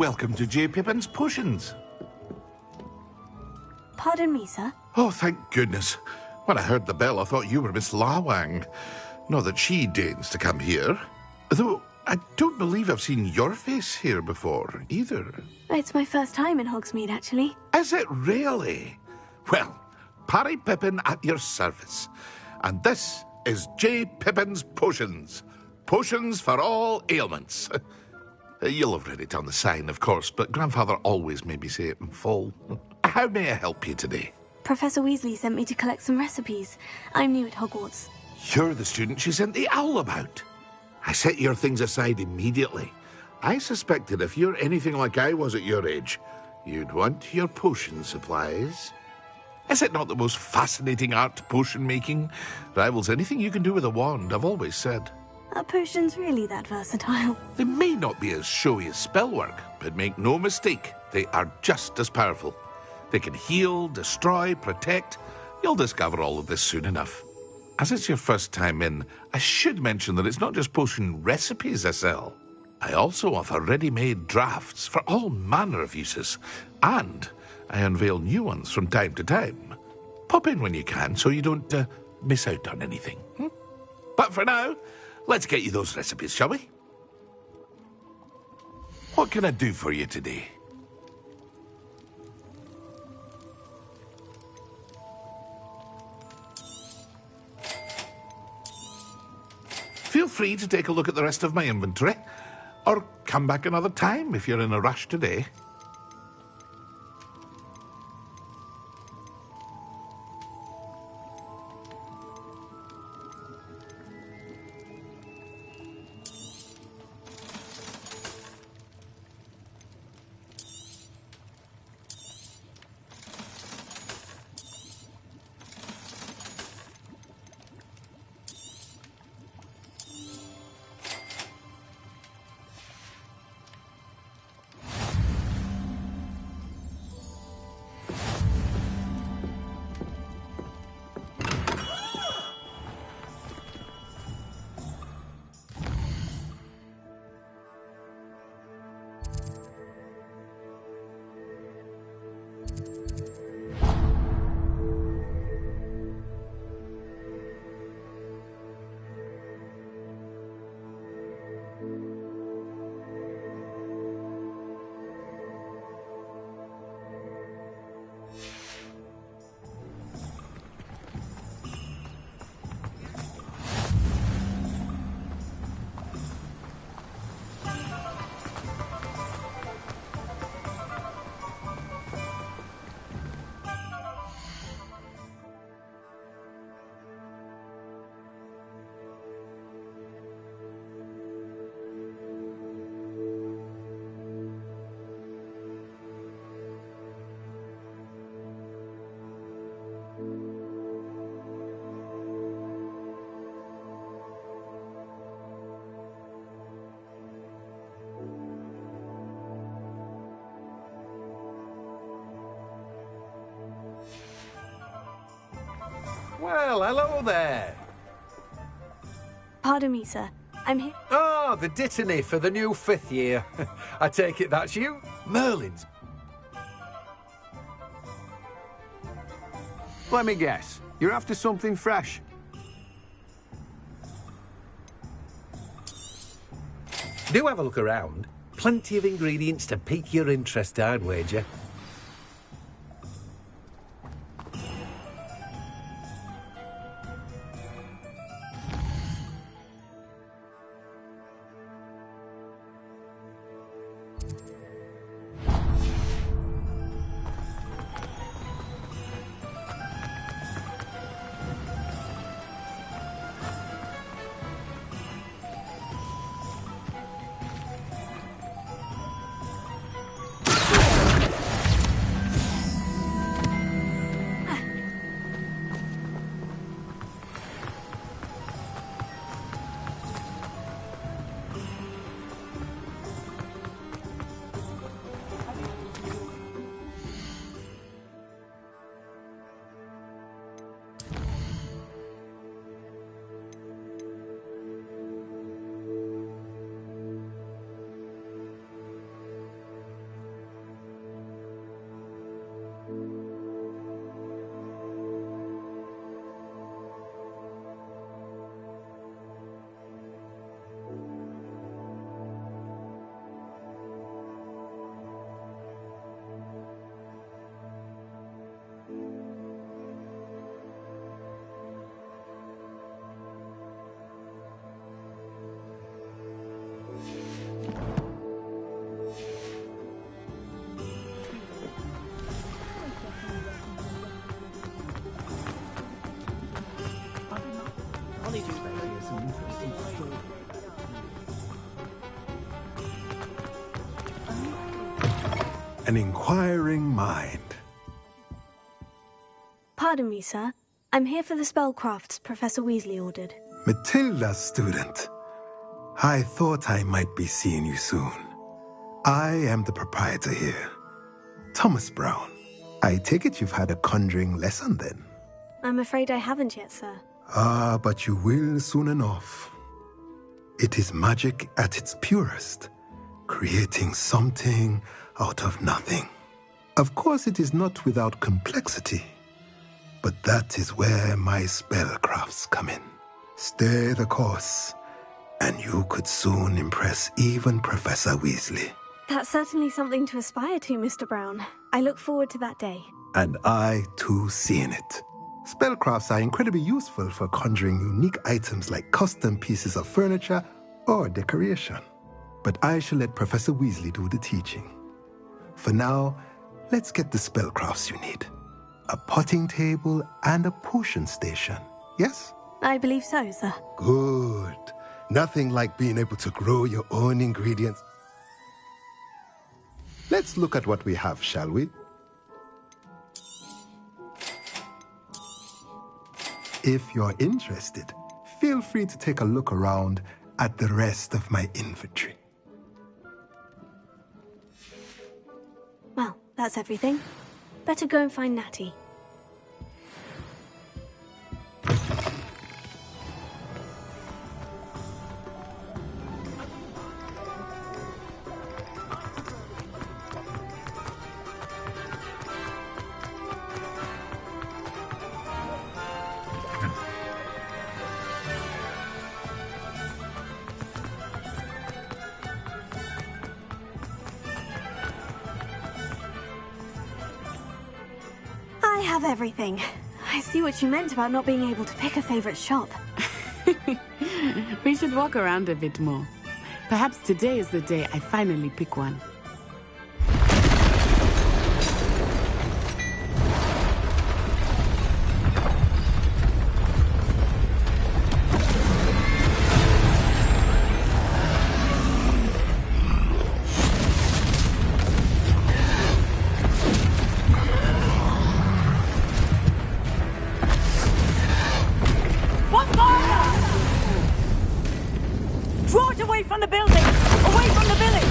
welcome to J. Pippin's Potions. Pardon me, sir. Oh, thank goodness. When I heard the bell, I thought you were Miss Lawang. Not that she deigns to come here. Though, I don't believe I've seen your face here before, either. It's my first time in Hogsmeade, actually. Is it really? Well, Parry Pippin at your service. And this is J. Pippin's Potions. Potions for all ailments. You'll have read it on the sign, of course, but Grandfather always made me say it in full. How may I help you today? Professor Weasley sent me to collect some recipes. I'm new at Hogwarts. You're the student she sent the owl about. I set your things aside immediately. I suspected if you're anything like I was at your age, you'd want your potion supplies. Is it not the most fascinating art, potion making? Rivals anything you can do with a wand, I've always said. Are potions really that versatile? They may not be as showy as spellwork, but make no mistake, they are just as powerful. They can heal, destroy, protect. You'll discover all of this soon enough. As it's your first time in, I should mention that it's not just potion recipes I sell. I also offer ready-made drafts for all manner of uses, and I unveil new ones from time to time. Pop in when you can so you don't miss out on anything. But for now, let's get you those recipes, shall we? What can I do for you today? Feel free to take a look at the rest of my inventory, or come back another time if you're in a rush today. Well, hello there. Pardon me, sir. I'm here. Ah, the Dittany for the new 5th year. I take it that's you? Merlin's. Let me guess. You're after something fresh. Do have a look around. Plenty of ingredients to pique your interest, I'd wager. An inquiring mind. Pardon me, sir. I'm here for the spellcrafts Professor Weasley ordered. Matilda's student. I thought I might be seeing you soon. I am the proprietor here, Thomas Brown. I take it you've had a conjuring lesson then? I'm afraid I haven't yet, sir. Ah, but you will soon enough. It is magic at its purest, creating something out of nothing. Of course, it is not without complexity, but that is where my spellcrafts come in. Stay the course, and you could soon impress even Professor Weasley. That's certainly something to aspire to, Mr. Brown. I look forward to that day. And I, too, seeing it. Spellcrafts are incredibly useful for conjuring unique items like custom pieces of furniture or decoration. But I shall let Professor Weasley do the teaching. For now, let's get the spellcrafts you need. A potting table and a potion station, yes? I believe so, sir. Good. Nothing like being able to grow your own ingredients. Let's look at what we have, shall we? If you're interested, feel free to take a look around at the rest of my inventory. Well, that's everything. Better go and find Natty. I have everything. I see what you meant about not being able to pick a favorite shop. We should walk around a bit more. Perhaps today is the day I finally pick one. Draw it away from the building! Away from the village!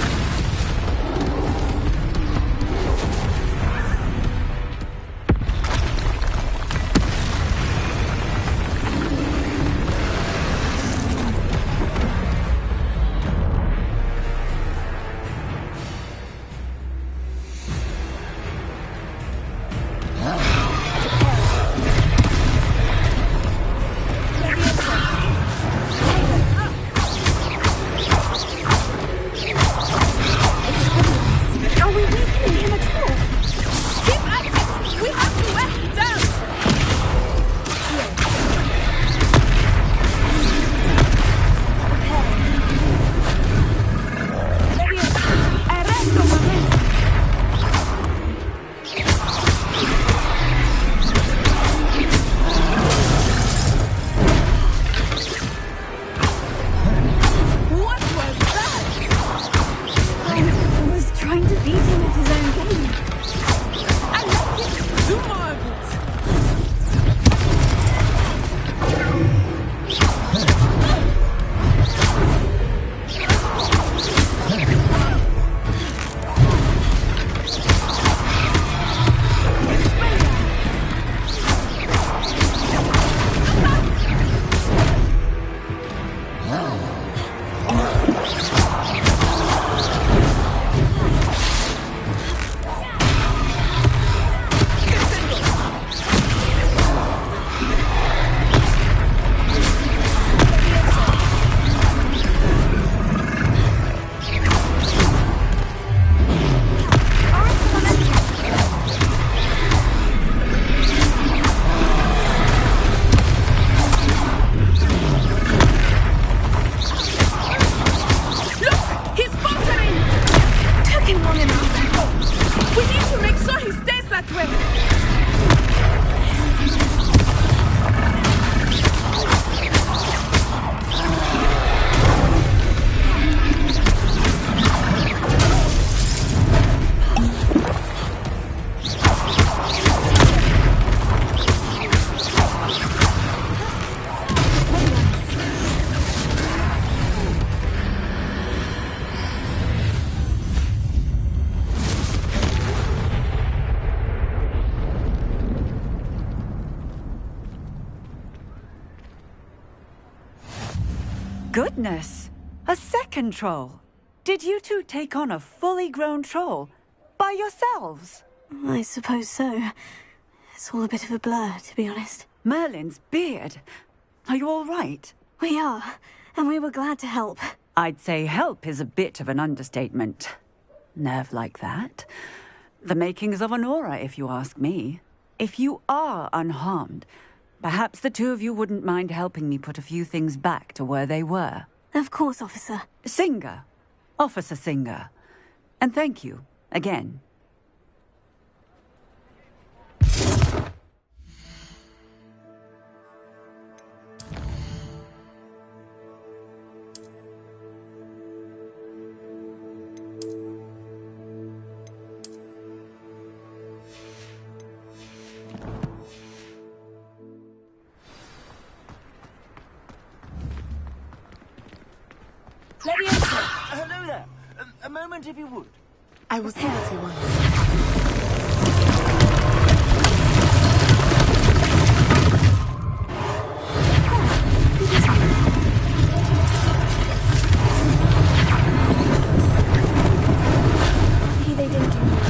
Goodness! A second troll! Did you two take on a fully grown troll? By yourselves? I suppose so. It's all a bit of a blur, to be honest. Merlin's beard. Are you all right? We are, and we were glad to help. I'd say help is a bit of an understatement. Nerve like that. The makings of an aura, if you ask me. If you are unharmed, perhaps the two of you wouldn't mind helping me put a few things back to where they were. Of course, officer. Singer. Officer Singer. And thank you, again. Hello there. A moment, if you would. I will see what he wants. Maybe they didn't do much.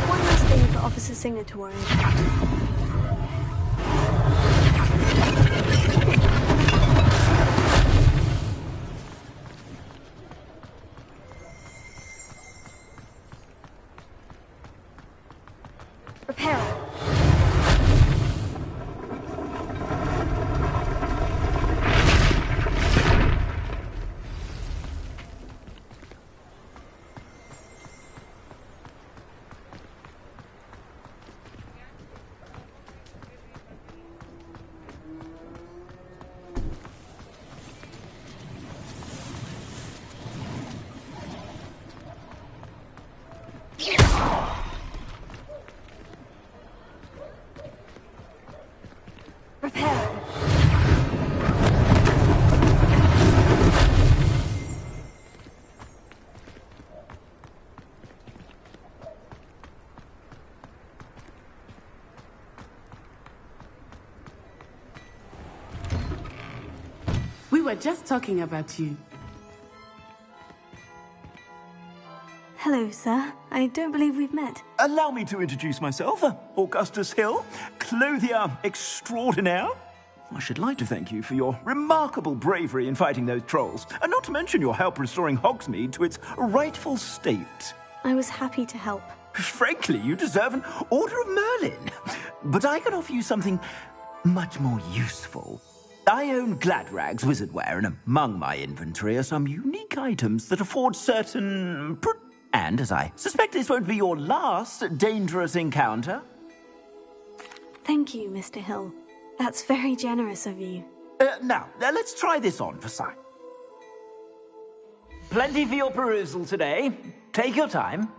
One last thing for Officer Singer to worry about. Repair. We were just talking about you. Hello, sir. I don't believe we've met. Allow me to introduce myself, Augustus Hill, clothier extraordinaire. I should like to thank you for your remarkable bravery in fighting those trolls, and not to mention your help restoring Hogsmeade to its rightful state. I was happy to help. Frankly, you deserve an Order of Merlin. But I can offer you something much more useful. I own Gladrag's wizardware, and among my inventory are some unique items that afford certain... And, as I suspect this won't be your last dangerous encounter... Thank you, Mr. Hill. That's very generous of you. Now, let's try this on for sight. Plenty for your perusal today. Take your time.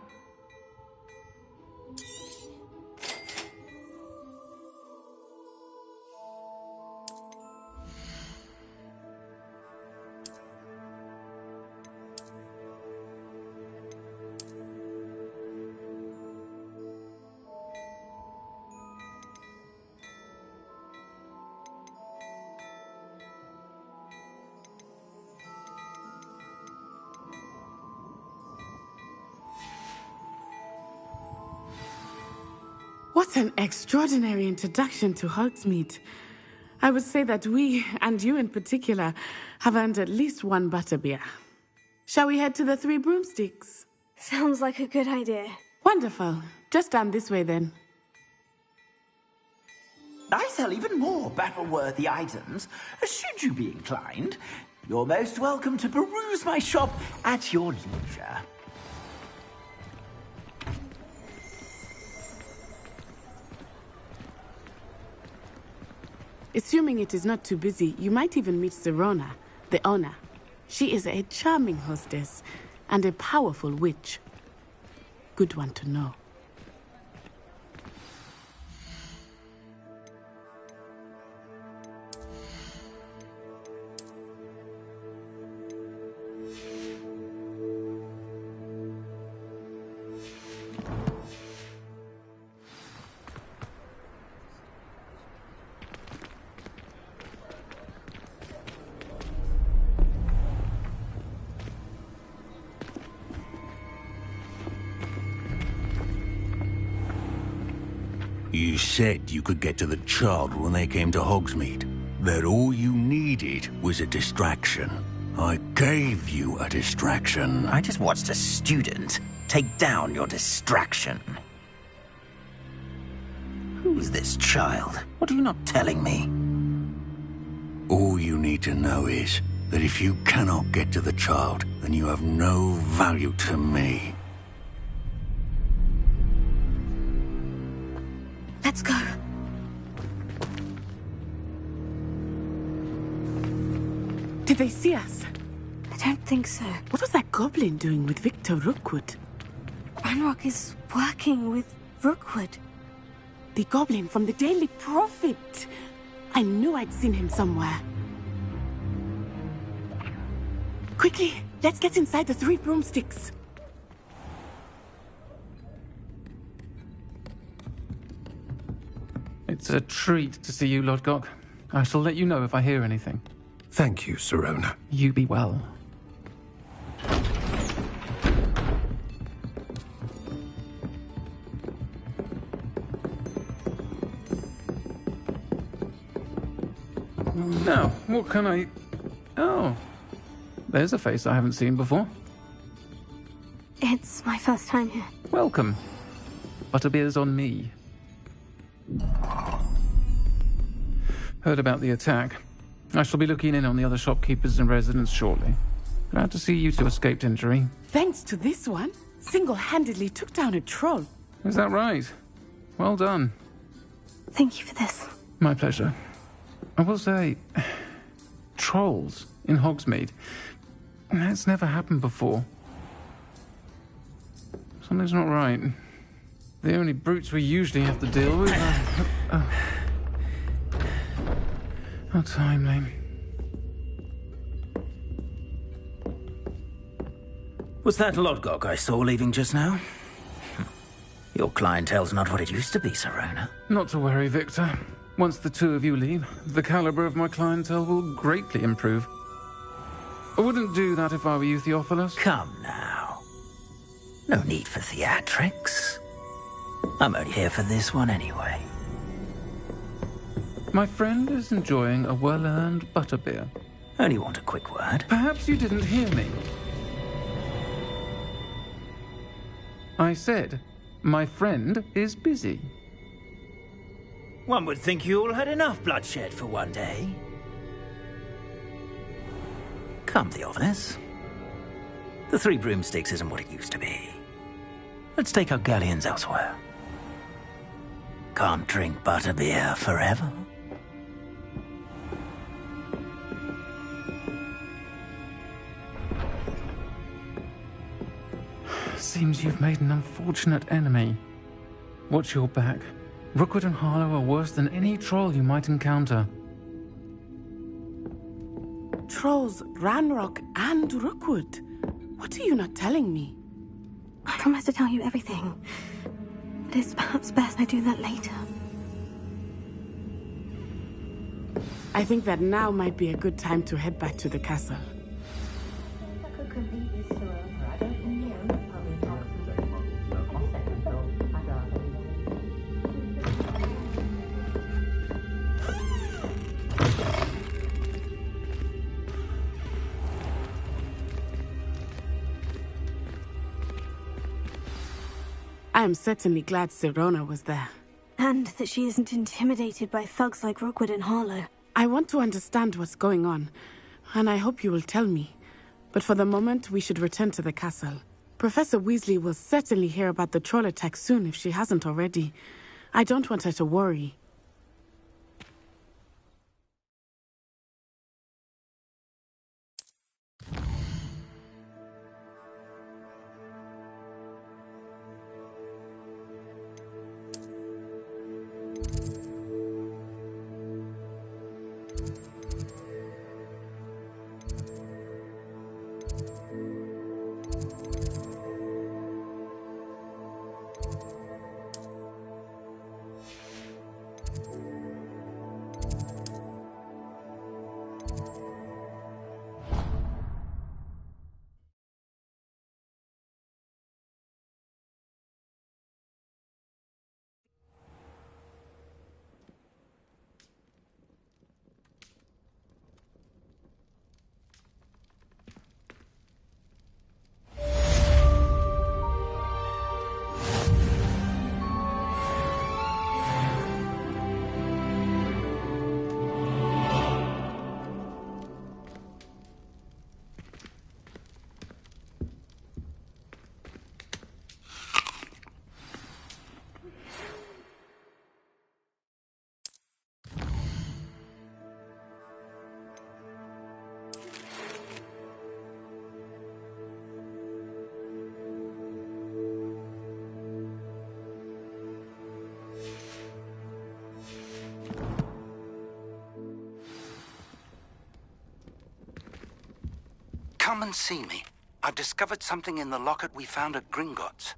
What an extraordinary introduction to Hogsmeade. I would say that we, and you in particular, have earned at least one butterbeer. Shall we head to the Three Broomsticks? Sounds like a good idea. Wonderful. Just down this way then. I sell even more battle-worthy items. Should you be inclined, you're most welcome to peruse my shop at your leisure. Assuming it is not too busy, you might even meet Serona, the owner. She is a charming hostess and a powerful witch. Good one to know. You said you could get to the child when they came to Hogsmeade. That all you needed was a distraction. I gave you a distraction. I just watched a student take down your distraction. Who's this child? What are you not telling me? All you need to know is that if you cannot get to the child, then you have no value to me. Let's go. Did they see us? I don't think so. What was that goblin doing with Victor Rookwood? Ranrock is working with Rookwood. The goblin from the Daily Prophet. I knew I'd seen him somewhere. Quickly, let's get inside the 3 broomsticks. It's a treat to see you, Lodgok. I shall let you know if I hear anything. Thank you, Sirona. You be well. Now, what can I... Oh, there's a face I haven't seen before. It's my first time here. Welcome. Butterbeer's on me. Heard about the attack. I shall be looking in on the other shopkeepers and residents shortly. Glad to see you two escaped injury. Thanks to this one, single-handedly took down a troll. Is that right? Well done. Thank you for this. My pleasure. I will say, trolls in Hogsmeade. That's never happened before. Something's not right. The only brutes we usually have to deal with are... How timely. Was that Lodgok I saw leaving just now? Your clientele's not what it used to be, Sirona. Not to worry, Victor. Once the two of you leave, the caliber of my clientele will greatly improve. I wouldn't do that if I were you, Theophilus. Come now. No need for theatrics. I'm only here for this one anyway. My friend is enjoying a well-earned butterbeer. Only want a quick word. Perhaps you didn't hear me. I said, my friend is busy. One would think you all had enough bloodshed for one day. Come, Theophilus. The 3 broomsticks isn't what it used to be. Let's take our galleons elsewhere. Can't drink butterbeer forever. Seems you've made an unfortunate enemy. Watch your back. Rookwood and Harlow are worse than any troll you might encounter. Trolls, Ranrock, and Rookwood. What are you not telling me? I promise to tell you everything. But it's perhaps best I do that later. I think that now might be a good time to head back to the castle. I am certainly glad Sirona was there. And that she isn't intimidated by thugs like Rookwood and Harlow. I want to understand what's going on, and I hope you will tell me. But for the moment, we should return to the castle. Professor Weasley will certainly hear about the troll attack soon if she hasn't already. I don't want her to worry. Come and see me. I've discovered something in the locket we found at Gringotts.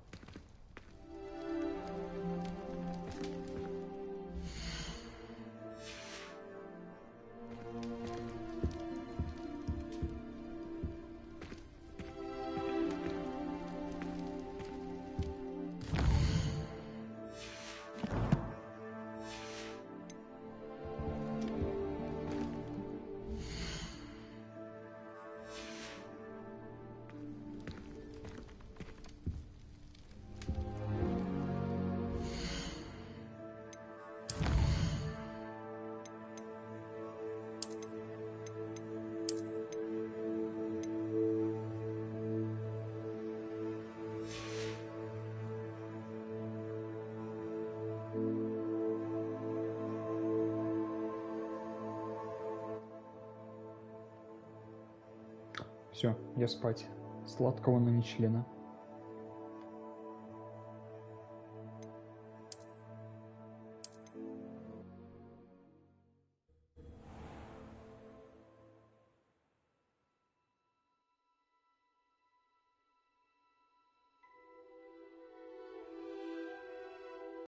Все, я спать. Сладкого, но не члена.